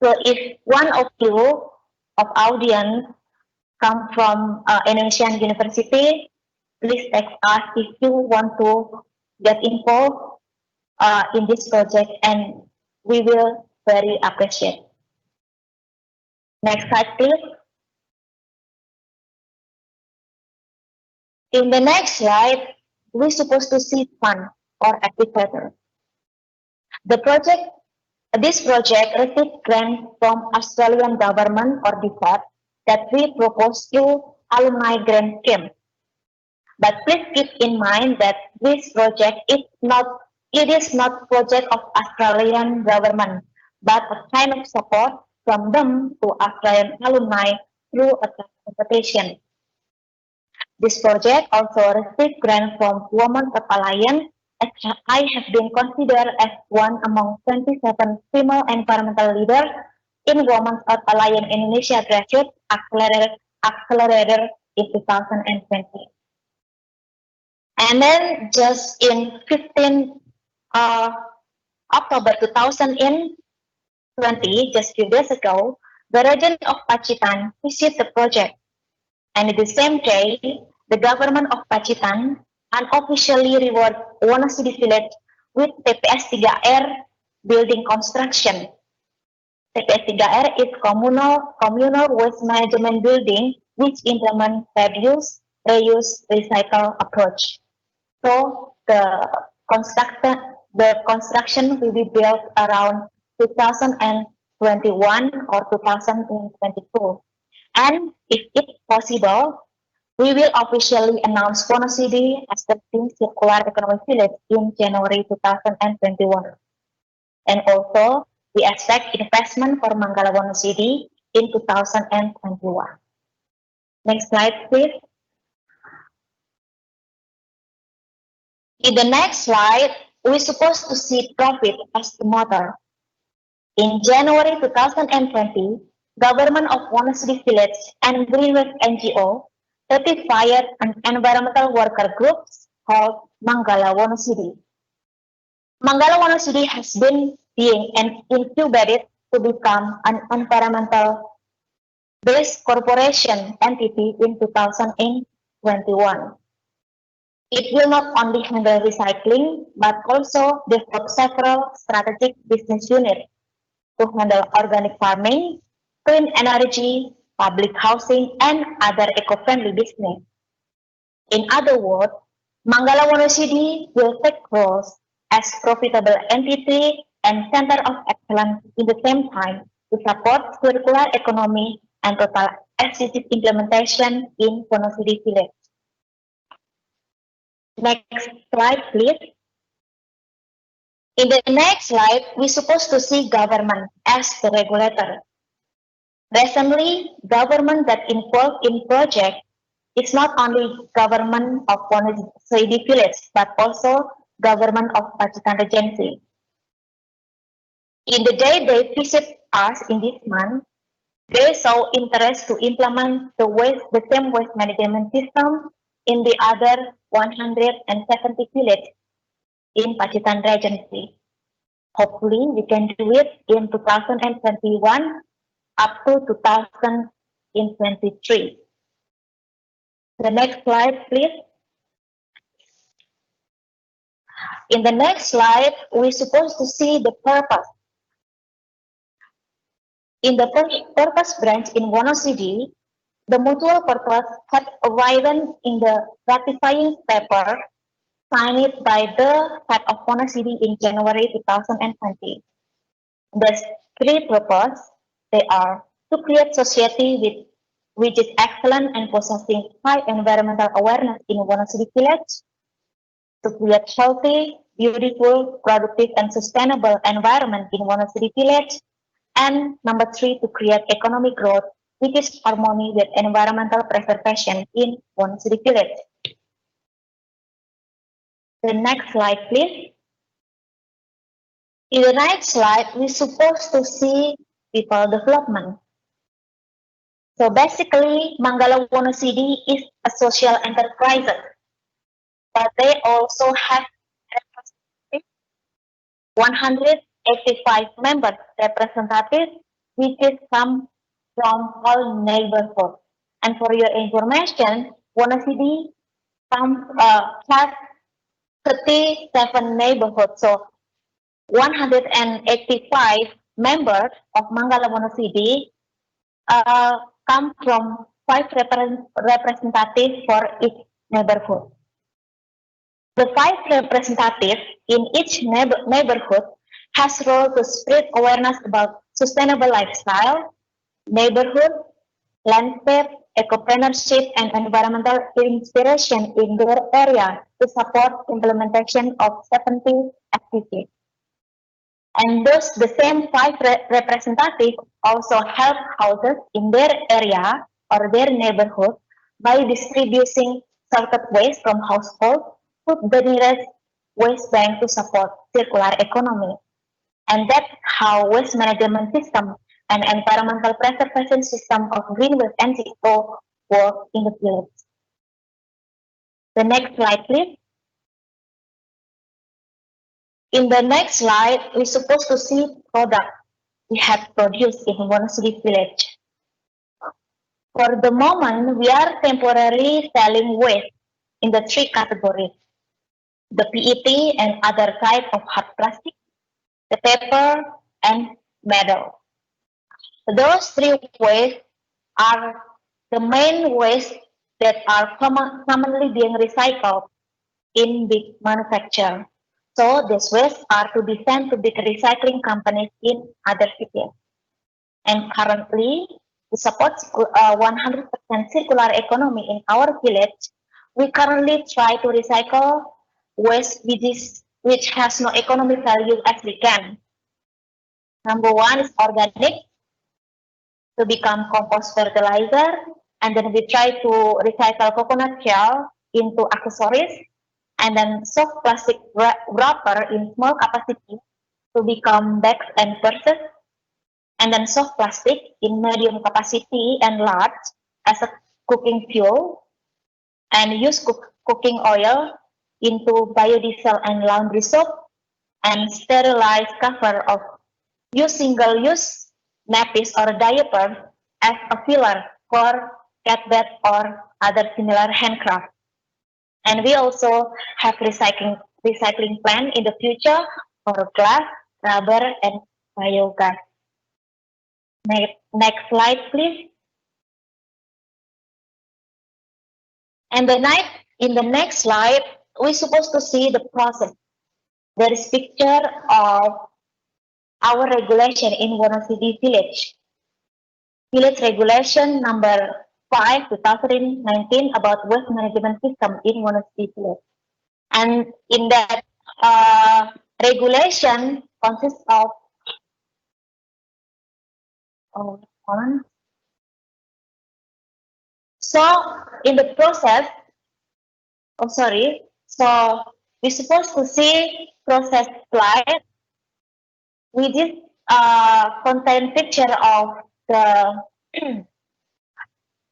So if one of you of audience come from Indonesian university, please text us if you want to get involved in this project, and we will very appreciate. Next slide, please. In the next slide, we're supposed to see fund or activator. This project received grant from Australian government or DFAT that we propose to alumni grant scheme. But please keep in mind that this project is not project of Australian government, but a kind of support from them to Australian alumni through a competition. This project also received grant from Women's Earth Alliance, as I have been considered as one among 27 female environmental leaders in Women's Earth Alliance Indonesia Graduate Accelerator in 2020. And then just in 15 October 2020, just few days ago, the region of Pacitan received the project. And the same day, the government of Pacitan unofficially reward Wonosidi village with TPS 3R building construction. TPS 3R is communal waste management building which implement reduce, reuse, recycle approach. So the construction will be built around 2021 or 2022. And if it's possible, we will officially announce Wonosidi as the Circular Economic Village in January 2021. And also, we expect investment for Manggala Wonosidi in 2021. Next slide, please. In the next slide, we're supposed to see profit as the motor. In January 2020, Government of Wonosidi Village and Greenwood NGO certified an environmental worker group called Manggala Wonosidi. Manggala Wonosidi has been being incubated to become an environmental-based corporation entity in 2021. It will not only handle recycling, but also develop several strategic business units to handle organic farming, clean energy, public housing, and other eco-friendly business. In other words, Manggala Wonosidi will take roles as profitable entity and center of excellence in the same time to support circular economy and total SDGs implementation in Wonosidi village. Next slide, please. In the next slide, we're supposed to see government as the regulator. Recently, government that involved in project is not only government of Wonosidi village, but also government of Pacitan Regency. In the day they visit us in this month, they show interest to implement the same waste management system in the other 170 villages in Pacitan Regency. Hopefully, we can do it in 2021 up to 2023. The next slide, please. In the next slide, we're supposed to see the purpose. In the purpose branch in Wonosidi, the mutual purpose had arrived in the ratifying paper signed by the head of Wonosidi in January 2020. There's three purposes. They are to create society which is excellent and possessing high environmental awareness in Wonosidi village, to create healthy, beautiful, productive, and sustainable environment in Wonosidi village, and number three, to create economic growth which is harmony with environmental preservation in Wonosidi village. The next slide, please. In the next slide, we're supposed to see people development. So basically, Manggala Wonosidi is a social enterprise, but they also have 185 members representatives, which is come from all neighborhoods. And for your information, Wonosidi has 37 neighborhoods. So 185 members of Manggala Wonosidi come from 5 representatives for each neighborhood. The 5 representatives in each neighborhood has role to spread awareness about sustainable lifestyle, neighborhood, landscape, ecopreneurship, and environmental inspiration in their area to support implementation of 70 activities. And thus, the same 5 representatives also help houses in their area or their neighborhood by distributing sorted waste from households to the nearest waste bank to support circular economy. And that's how waste management system and environmental preservation system of Green Waste NGO work in the village. The next slide, please. In the next slide, we're supposed to see product we have produced in Wonosidi village. For the moment, we are temporarily selling waste in the 3 categories: the PET and other type of hard plastic, the paper, and metal. Those 3 waste are the main waste that are commonly being recycled in big manufacture. So these waste are to be sent to big recycling companies in other cities. And currently, to support 100% circular economy in our village, we currently try to recycle waste which has no economic value as we can. Number 1 is organic, to become compost fertilizer, and then we try to recycle coconut shell into accessories, and then soft plastic wrapper in small capacity to become bags and purses, and then soft plastic in medium capacity and large as a cooking fuel, and use cooking oil into biodiesel and laundry soap, and sterilized cover of single-use nappies or diapers as a filler for cat bed or other similar handcraft. And we also have recycling plan in the future for glass, rubber, and biogas. Next slide, please. And in the next slide, we're supposed to see the process. There is picture of our regulation in Wonosidi village. Village regulation number 5, 2019 about waste management system in Wonosidi village. And in that regulation consists of so in the process, so we're supposed to see process slide with this content picture of the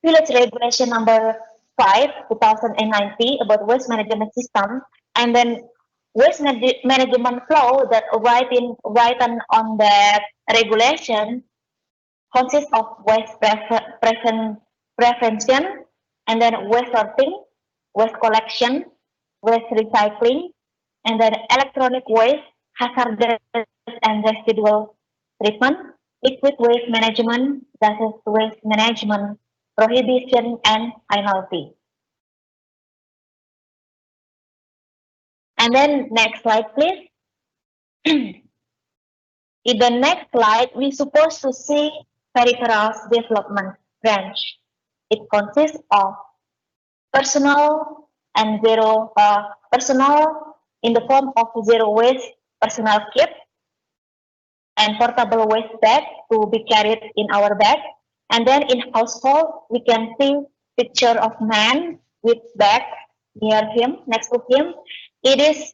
village regulation number 5, 2019 about waste management system, and then waste management flow that written on the regulation consists of waste prevention, and then waste sorting, waste collection, waste recycling, and then electronic waste, hazardous and residual treatment, liquid waste management, gaseous waste management, prohibition, and penalty. And then next slide, please. In the next slide, we're supposed to see peripherals development branch. It consists of personal and personal in the form of zero waste personal kit and portable waste bag to be carried in our bag. And then in household, we can see picture of man with bag near him, next to him. It is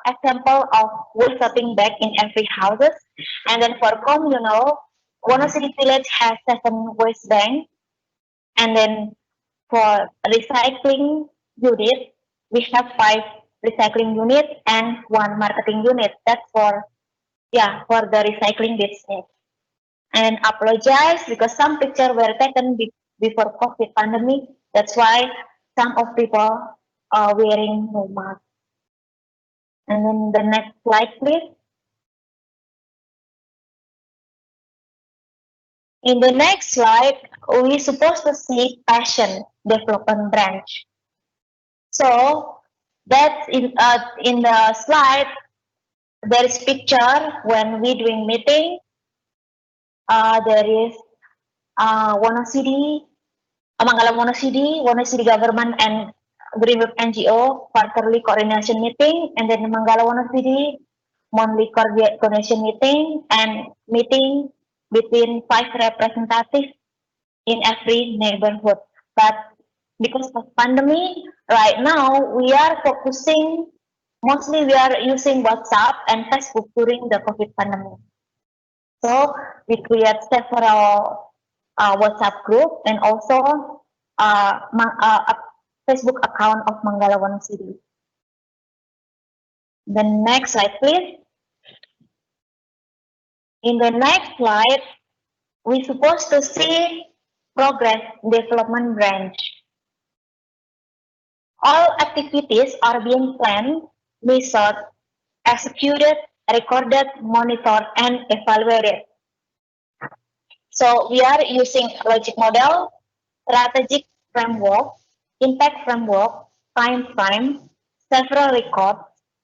example of waste sorting bag in every houses. And then for communal, Wonosidi village has 7 waste bank. And then for recycling unit, we have 5 recycling units and 1 marketing unit. That's for the recycling business. And apologize because some pictures were taken before COVID pandemic. That's why some of people are wearing no mask. And then the next slide, please. In the next slide, we're supposed to see passion development branch. So that's in the slide. There is picture when we doing meeting. There is Wonosidi, Mangala Wonosidi government and Greenwood NGO quarterly coordination meeting, and then Mangala Wonosidi monthly coordination meeting and meeting between 5 representatives in every neighborhood. But because of pandemic, right now we are focusing, mostly we are using WhatsApp and Facebook during the COVID pandemic. So we create several WhatsApp group and also a Facebook account of Manggala Wonosidi. The next slide, please. In the next slide, we're supposed to see progress development branch. All activities are being planned, measured, executed, recorded, monitored, and evaluated. So we are using logic model, strategic framework, impact framework, time frame, several records,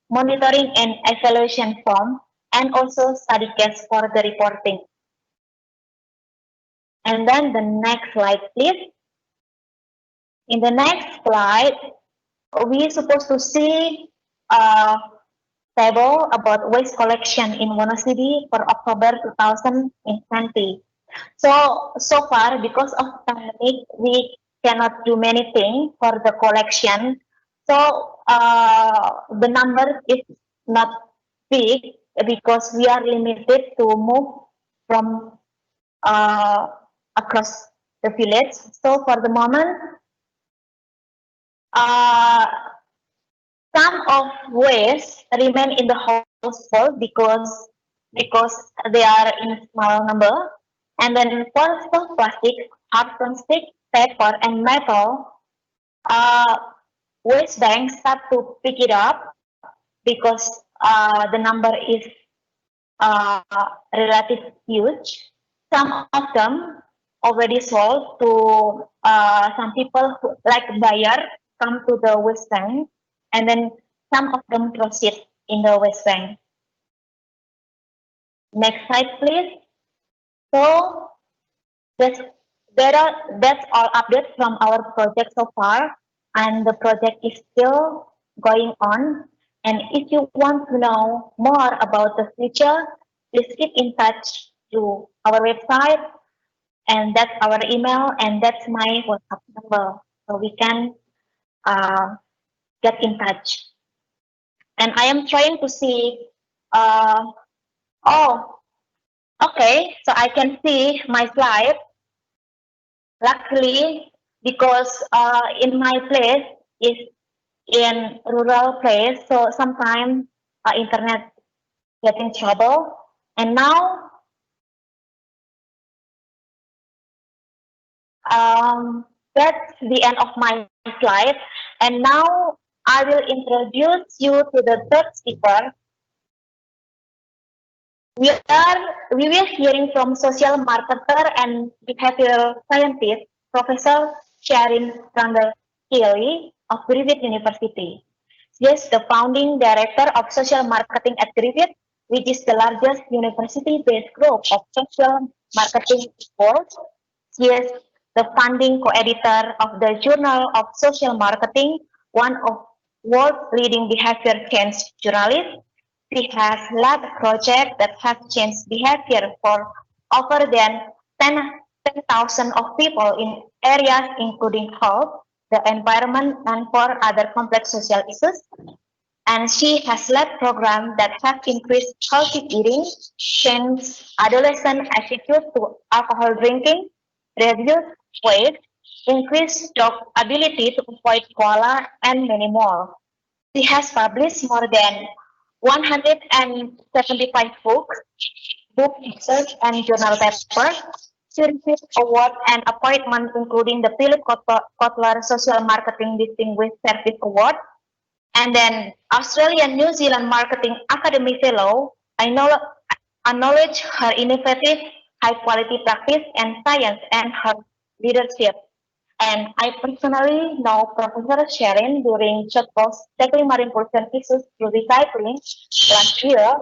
monitoring and evaluation form, and also study case for the reporting. And then the next slide, please. In the next slide, we're supposed to see a table about waste collection in Wonosidi for October 2020. So far, because of pandemic, we cannot do many things for the collection. So the number is not big because we are limited to move from across the village. So for the moment, some of waste remain in the household because they are in small number. And then for soft plastic, hard plastic, paper, and metal, waste banks start to pick it up because the number is uh, relatively huge. Some of them already sold to some people who, like buyer come to the waste bank, and then some of them proceed in the waste bank. Next slide, please. So that's that's all updates from our project so far, and the project is still going on. And if you want to know more about the future, please keep in touch through our website, and that's our email, and that's my WhatsApp number, so we can uh, get in touch. And I am trying to see. Oh, okay. So I can see my slide. Luckily, because in my place is in rural place, so sometimes internet get in trouble. And now that's the end of my slide. And now I will introduce you to the third speaker. We will hearing from social marketer and behavioral scientist, Professor Sharin Randall-Keely of Griffith University. She is the founding director of social marketing at Griffith, which is the largest university-based group of social marketing experts. She is the founding co-editor of the Journal of Social Marketing, one of world's leading behavior change journalists. She has led projects that have changed behavior for over than 10,000 of people in areas including health, the environment, and for other complex social issues. And she has led programs that have increased healthy eating, changed adolescent attitude to alcohol drinking, reduced weight, increased dog ability to avoid koala, and many more. She has published more than 175 books, book research, and journal papers. She received awards and appointments, including the Philip Kotler Social Marketing Distinguished Service Award, and then Australian New Zealand Marketing Academy Fellow. I acknowledge her innovative, high-quality practice and science and her leadership. And I personally know Professor Sharon during short course tackling marine pollution issues through recycling last year.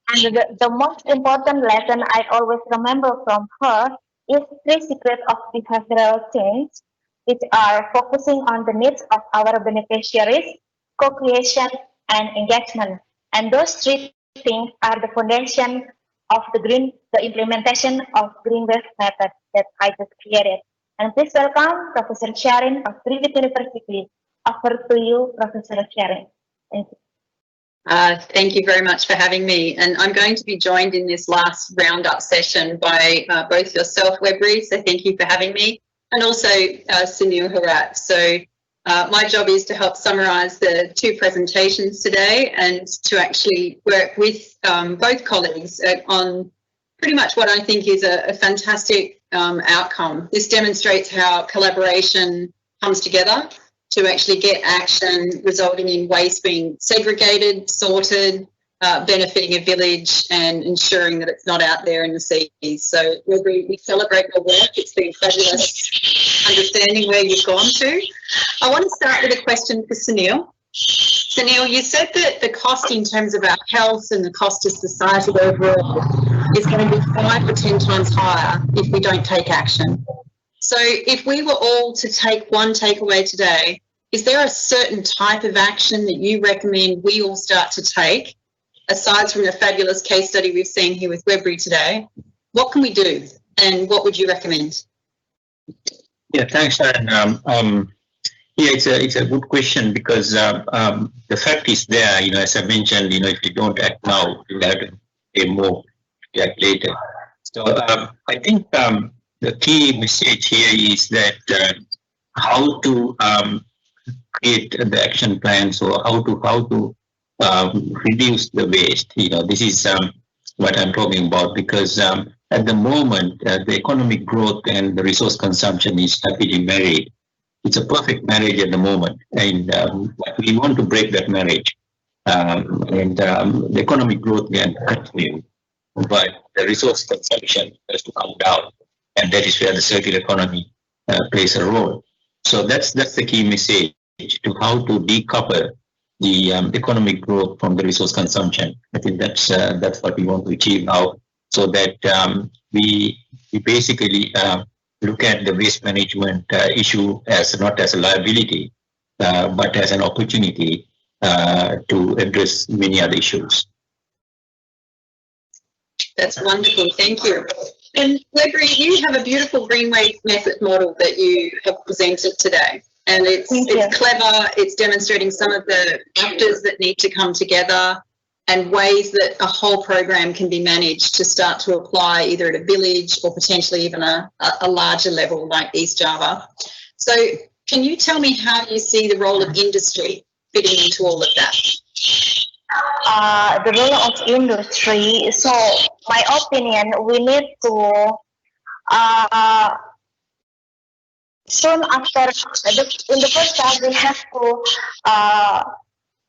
And the most important lesson I always remember from her is three secrets of behavioral change, which are focusing on the needs of our beneficiaries, co-creation, and engagement. And those three things are the foundation of the implementation of green waste method that I just created. And please welcome Professor Sharon of Griffith University. Offer to you, Professor Sharon. Thank you. Thank you very much for having me. And I'm going to be joined in this last roundup session by both yourself, Webri, so thank you for having me, and also Sunil Harat. So my job is to help summarise the two presentations today and to actually work with both colleagues on pretty much what I think is a fantastic outcome. This demonstrates how collaboration comes together to actually get action resulting in waste being segregated, sorted, benefiting a village and ensuring that it's not out there in the seas. So we celebrate your work. It's been fabulous understanding where you've gone to. I want to start with a question for Sunil. Sunil, you said that the cost in terms of our health and the cost to society overall is going to be 5 or 10 times higher if we don't take action. So if we were all to take one takeaway today, is there a certain type of action that you recommend we all start to take, aside from the fabulous case study we've seen here with Webri today? What can we do and what would you recommend? Yeah, thanks, Sharon. Yeah, it's a good question because the fact is there, as I mentioned, if you don't act now, you'll have to pay more to act later. So I think the key message here is that how to create the action plans or how to reduce the waste. This is what I'm talking about, because at the moment, the economic growth and the resource consumption is happily married. It's a perfect marriage at the moment, and we want to break that marriage. The economic growth can continue, but the resource consumption has to come down, and that is where the circular economy plays a role. So that's the key message to how to decouple the economic growth from the resource consumption. I think that's what we want to achieve now, so that we basically look at the waste management issue as not as a liability, but as an opportunity to address many other issues. That's wonderful. Thank you. And Webrey, you have a beautiful green waste method model that you have presented today. And it's clever. It's demonstrating some of the factors that need to come together and ways that a whole program can be managed to start to apply either at a village or potentially even a larger level like East Java. So can you tell me how you see the role of industry fitting into all of that? The role of industry. So, my opinion, we need to soon after in the first step, we have to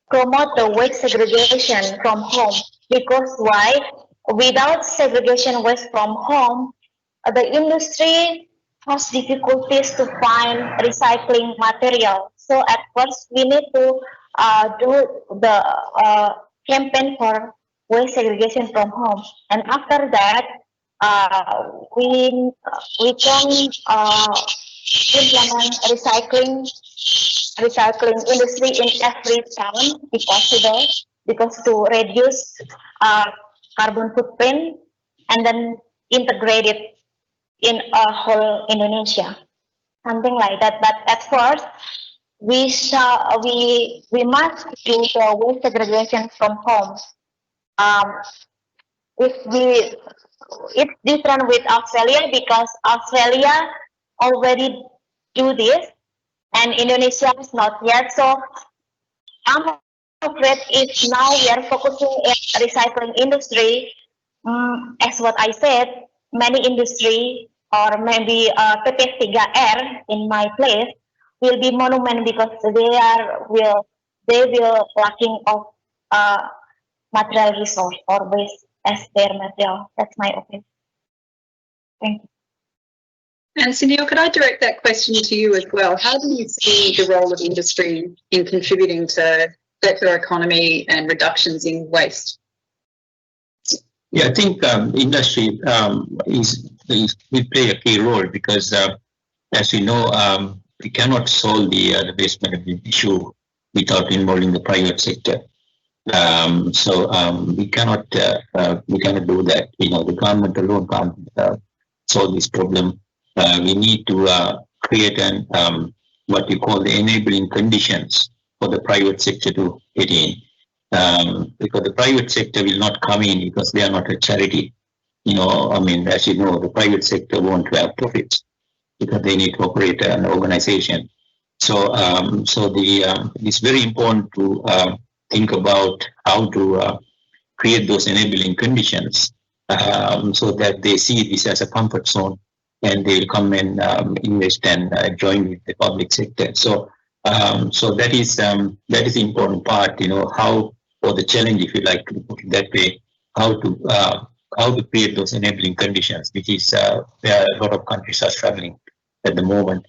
promote the waste segregation from home. Because why? Without segregation waste from home, the industry has difficulties to find recycling material. So at first, we need to do the campaign for waste segregation from home, and after that, we can implement recycling industry in every town if possible, because to reduce carbon footprint and then integrate it in a whole Indonesia, something like that. But at first, we must do the waste segregation from home. It's different with Australia, because Australia already do this and Indonesia is not yet. So I'm afraid if now we are focusing on recycling industry, as what I said, many industry or maybe PT 3R in my place will be monument, because they will lacking of material resource or waste as their material. That's my opinion. Thank you. And Sunil, could I direct that question to you as well? How do you see the role of industry in contributing to circular economy and reductions in waste? Yeah, I think industry will play a key role, because as we know, we cannot solve the waste management issue without involving the private sector. We cannot do that. The government alone can't solve this problem. We need to create what you call the enabling conditions for the private sector to get in, because the private sector will not come in because they are not a charity. As you know, the private sector won't have profits because they need to operate an organization. So it's very important to think about how to create those enabling conditions so that they see this as a comfort zone and they'll come and invest and join with the public sector. So that is the important part. How, or the challenge, if you like to put it that way, how to create those enabling conditions, which is where a lot of countries are struggling at the moment.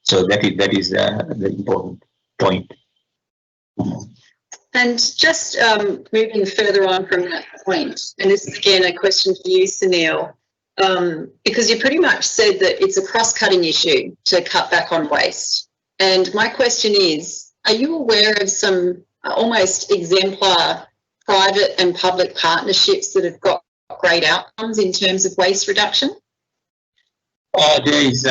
So that is the important point. And just moving further on from that point, and this is again a question for you, Sunil, because you pretty much said that it's a cross-cutting issue to cut back on waste. And my question is, are you aware of some almost exemplar private and public partnerships that have got great outcomes in terms of waste reduction? There is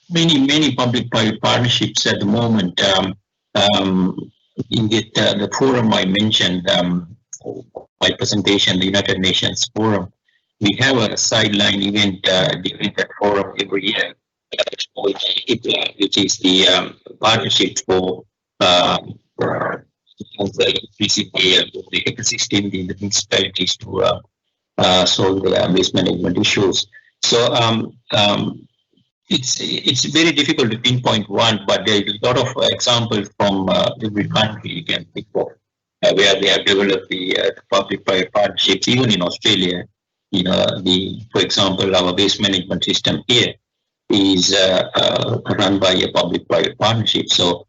many public-private partnerships at the moment. In the forum I mentioned, my presentation, the United Nations Forum, we have a sideline event during that forum every year, which is the partnership for increasing the ecosystem in the municipalities to solve their waste management issues. So it's very difficult to pinpoint one, but there is a lot of examples from every country you can think of where they have developed the public-private partnerships. Even in Australia, for example, our waste management system here is run by a public-private partnership. So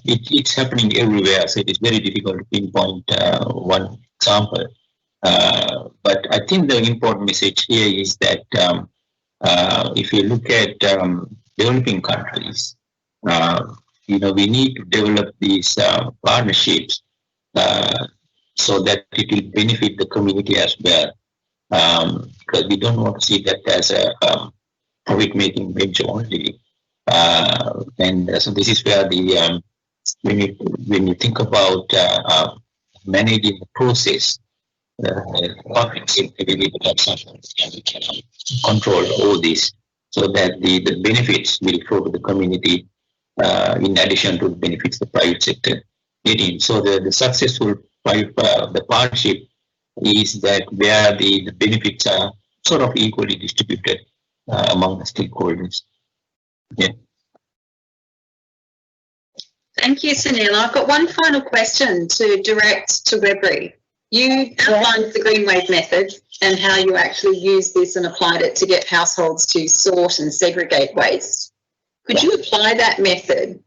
it's happening everywhere. So it is very difficult to pinpoint one example. But I think the important message here is that if you look at developing countries, we need to develop these partnerships so that it will benefit the community as well. Because we don't want to see that as a profit-making venture only. So this is where when you think about managing the process, we can control all this so that the benefits will flow to the community in addition to the benefits the private sector getting. So the successful the partnership is that where the benefits are sort of equally distributed among the stakeholders. Yeah. Thank you, Sunil. I've got one final question to direct to Webri. You outlined the Green Wave method and how you actually used this and applied it to get households to sort and segregate waste. Could you apply that method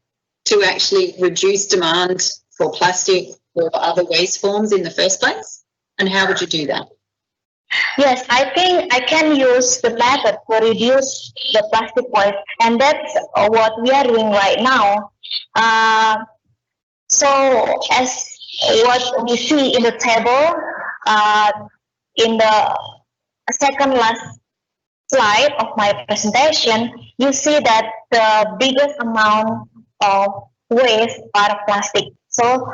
to actually reduce demand for plastic or other waste forms in the first place? And how would you do that? Yes, I think I can use the method to reduce the plastic waste, and that's what we are doing right now. So as what we see in the table, in the second last slide of my presentation, you see that the biggest amount of waste are plastic. So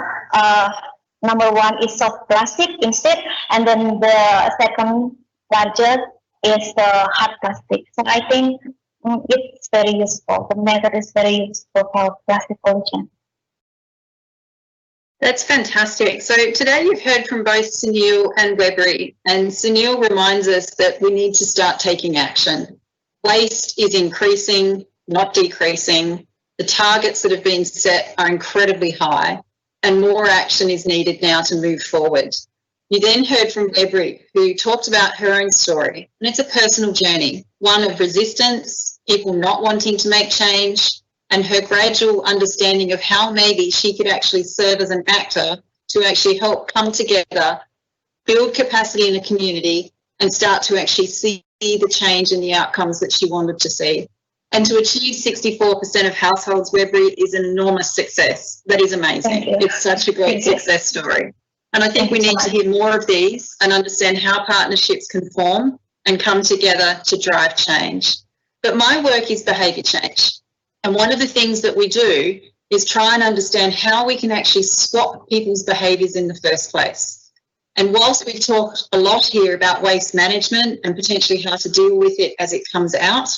number one is soft plastic instead, and then the second largest is the hard plastic. So I think it's very useful. The method is very useful for plastic pollution. That's fantastic. So today you've heard from both Sunil and Webri, and Sunil reminds us that we need to start taking action. Waste is increasing, not decreasing. The targets that have been set are incredibly high, and more action is needed now to move forward. You then heard from Webri, who talked about her own story, and it's a personal journey, one of resistance, people not wanting to make change, and her gradual understanding of how maybe she could actually serve as an actor to actually help come together, build capacity in the community, and start to actually see the change and the outcomes that she wanted to see. And to achieve 64% of households, Webri, is an enormous success. That is amazing. It's such a great success story. And I think we need to hear more of these and understand how partnerships can form and come together to drive change. But my work is behaviour change. And one of the things that we do is try and understand how we can actually swap people's behaviours in the first place. And whilst we've talked a lot here about waste management and potentially how to deal with it as it comes out,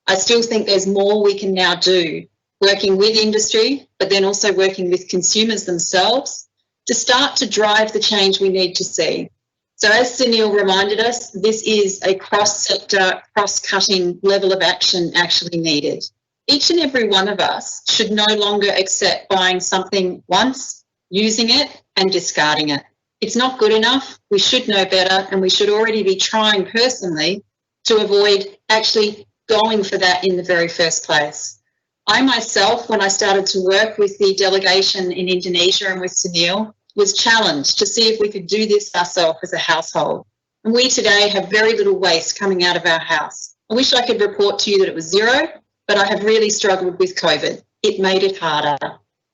I still think there's more we can now do, working with industry, but then also working with consumers themselves to start to drive the change we need to see. So as Sunil reminded us, this is a cross-sector, cross-cutting level of action actually needed. Each and every one of us should no longer accept buying something once, using it and discarding it. It's not good enough. We should know better, and we should already be trying personally to avoid actually going for that in the very first place. I myself, when I started to work with the delegation in Indonesia and with Sunil, was challenged to see if we could do this ourselves as a household. And we today have very little waste coming out of our house. I wish I could report to you that it was zero, but I have really struggled with COVID. It made it harder.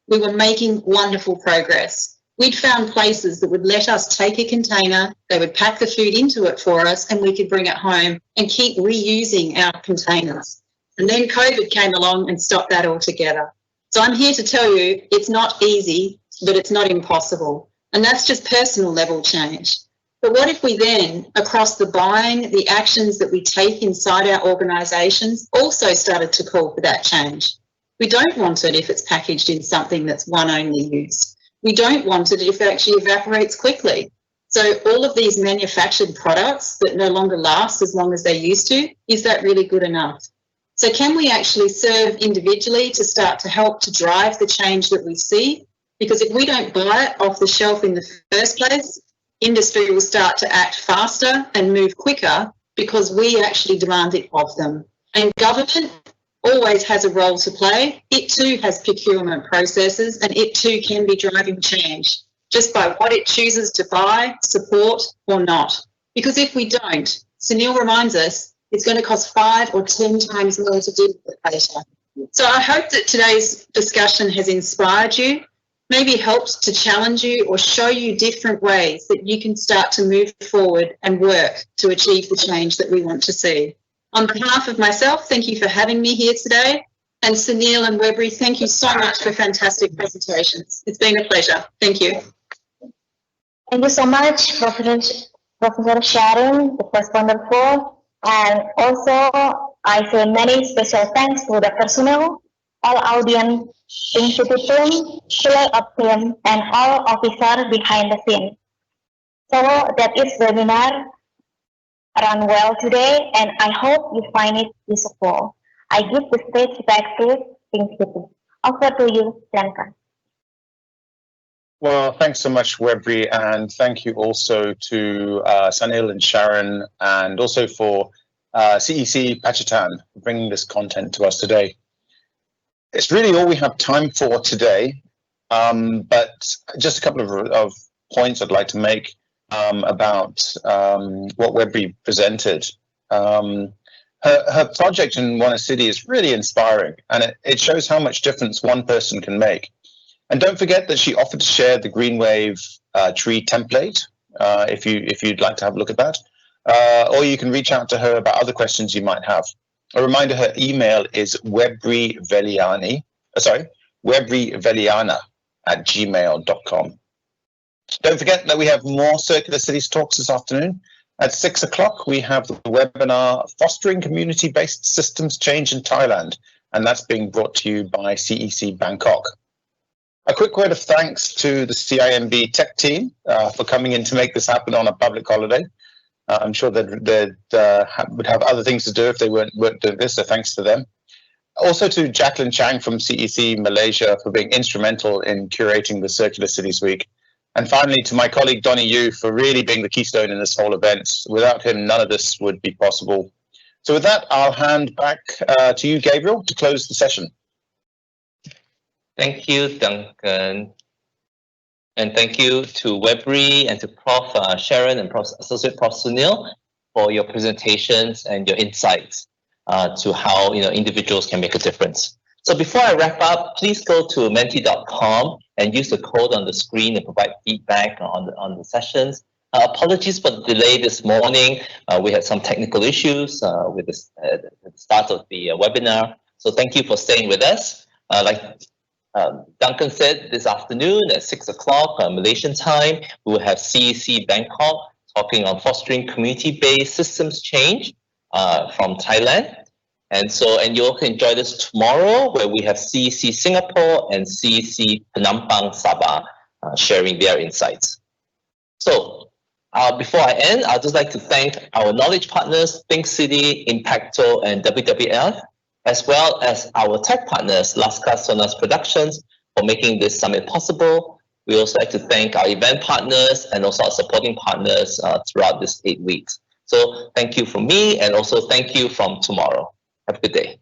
We were making wonderful progress. We'd found places that would let us take a container, they would pack the food into it for us, and we could bring it home and keep reusing our containers. And then COVID came along and stopped that altogether. So I'm here to tell you it's not easy, but it's not impossible. And that's just personal level change. But what if we then, across the buying, the actions that we take inside our organisations, also started to call for that change? We don't want it if it's packaged in something that's one only use. We don't want it if it actually evaporates quickly. So all of these manufactured products that no longer last as long as they used to, is that really good enough? So can we actually serve individually to start to help to drive the change that we see? Because if we don't buy it off the shelf in the first place, industry will start to act faster and move quicker because we actually demand it of them. And government always has a role to play. It too has procurement processes and it too can be driving change just by what it chooses to buy, support or not. Because if we don't, Sunil reminds us, it's going to cost 5 or 10 times more to do it later. So I hope that today's discussion has inspired you, maybe helped to challenge you or show you different ways that you can start to move forward and work to achieve the change that we want to see. On behalf of myself, thank you for having me here today. And Sunil and Webri, thank you so much for fantastic presentations. It's been a pleasure. Thank you. Thank you so much, Professor Sharon. It was wonderful. And also, I say many special thanks to the personnel, all audience, institution, select of team, and all officers behind the scenes. So that is webinar run well today, and I hope you find it useful. I give the stage back to Institute. Over to you, Duncan. Well, thanks so much, Webri, and thank you also to Sunil and Sharon, and also for CEC Pachitan for bringing this content to us today. It's really all we have time for today, but just a couple of points I'd like to make about what Webri presented. Her project in Wonosidi is really inspiring, and it shows how much difference one person can make. And don't forget that she offered to share the Green Wave tree template if you'd like to have a look at that, or you can reach out to her about other questions you might have. A reminder: her email is webriveliana@gmail.com. Don't forget that we have more Circular Cities talks this afternoon. At 6 o'clock, we have the webinar Fostering Community-Based Systems Change in Thailand, and that's being brought to you by CEC Bangkok. A quick word of thanks to the CIMB tech team for coming in to make this happen on a public holiday. I'm sure they'd would have other things to do if they weren't doing this, so thanks to them. Also to Jacqueline Chang from CEC Malaysia for being instrumental in curating the Circular Cities Week. And finally, to my colleague Donnie Yu for really being the keystone in this whole event. Without him, none of this would be possible. So with that, I'll hand back to you, Gabriel, to close the session. Thank you, Duncan. And thank you to Webri and to Prof. Sharon and Associate Prof. Sunil for your presentations and your insights to how individuals can make a difference. So before I wrap up, please go to menti.com and use the code on the screen and provide feedback on the sessions. Apologies for the delay this morning. We had some technical issues with the start of the webinar. So thank you for staying with us. Like Duncan said, this afternoon at 6 o'clock Malaysian time, we will have CEC Bangkok talking on fostering community-based systems change from Thailand. And you all can enjoy this tomorrow, where we have CEC Singapore and CEC Penampang Sabah sharing their insights. So before I end, I'd just like to thank our knowledge partners, Think City, Impacto, and WWF, as well as our tech partners, Laska Sonas Productions, for making this summit possible. We also like to thank our event partners and also our supporting partners throughout this 8 weeks. So thank you from me, and also thank you from tomorrow. Have a good day.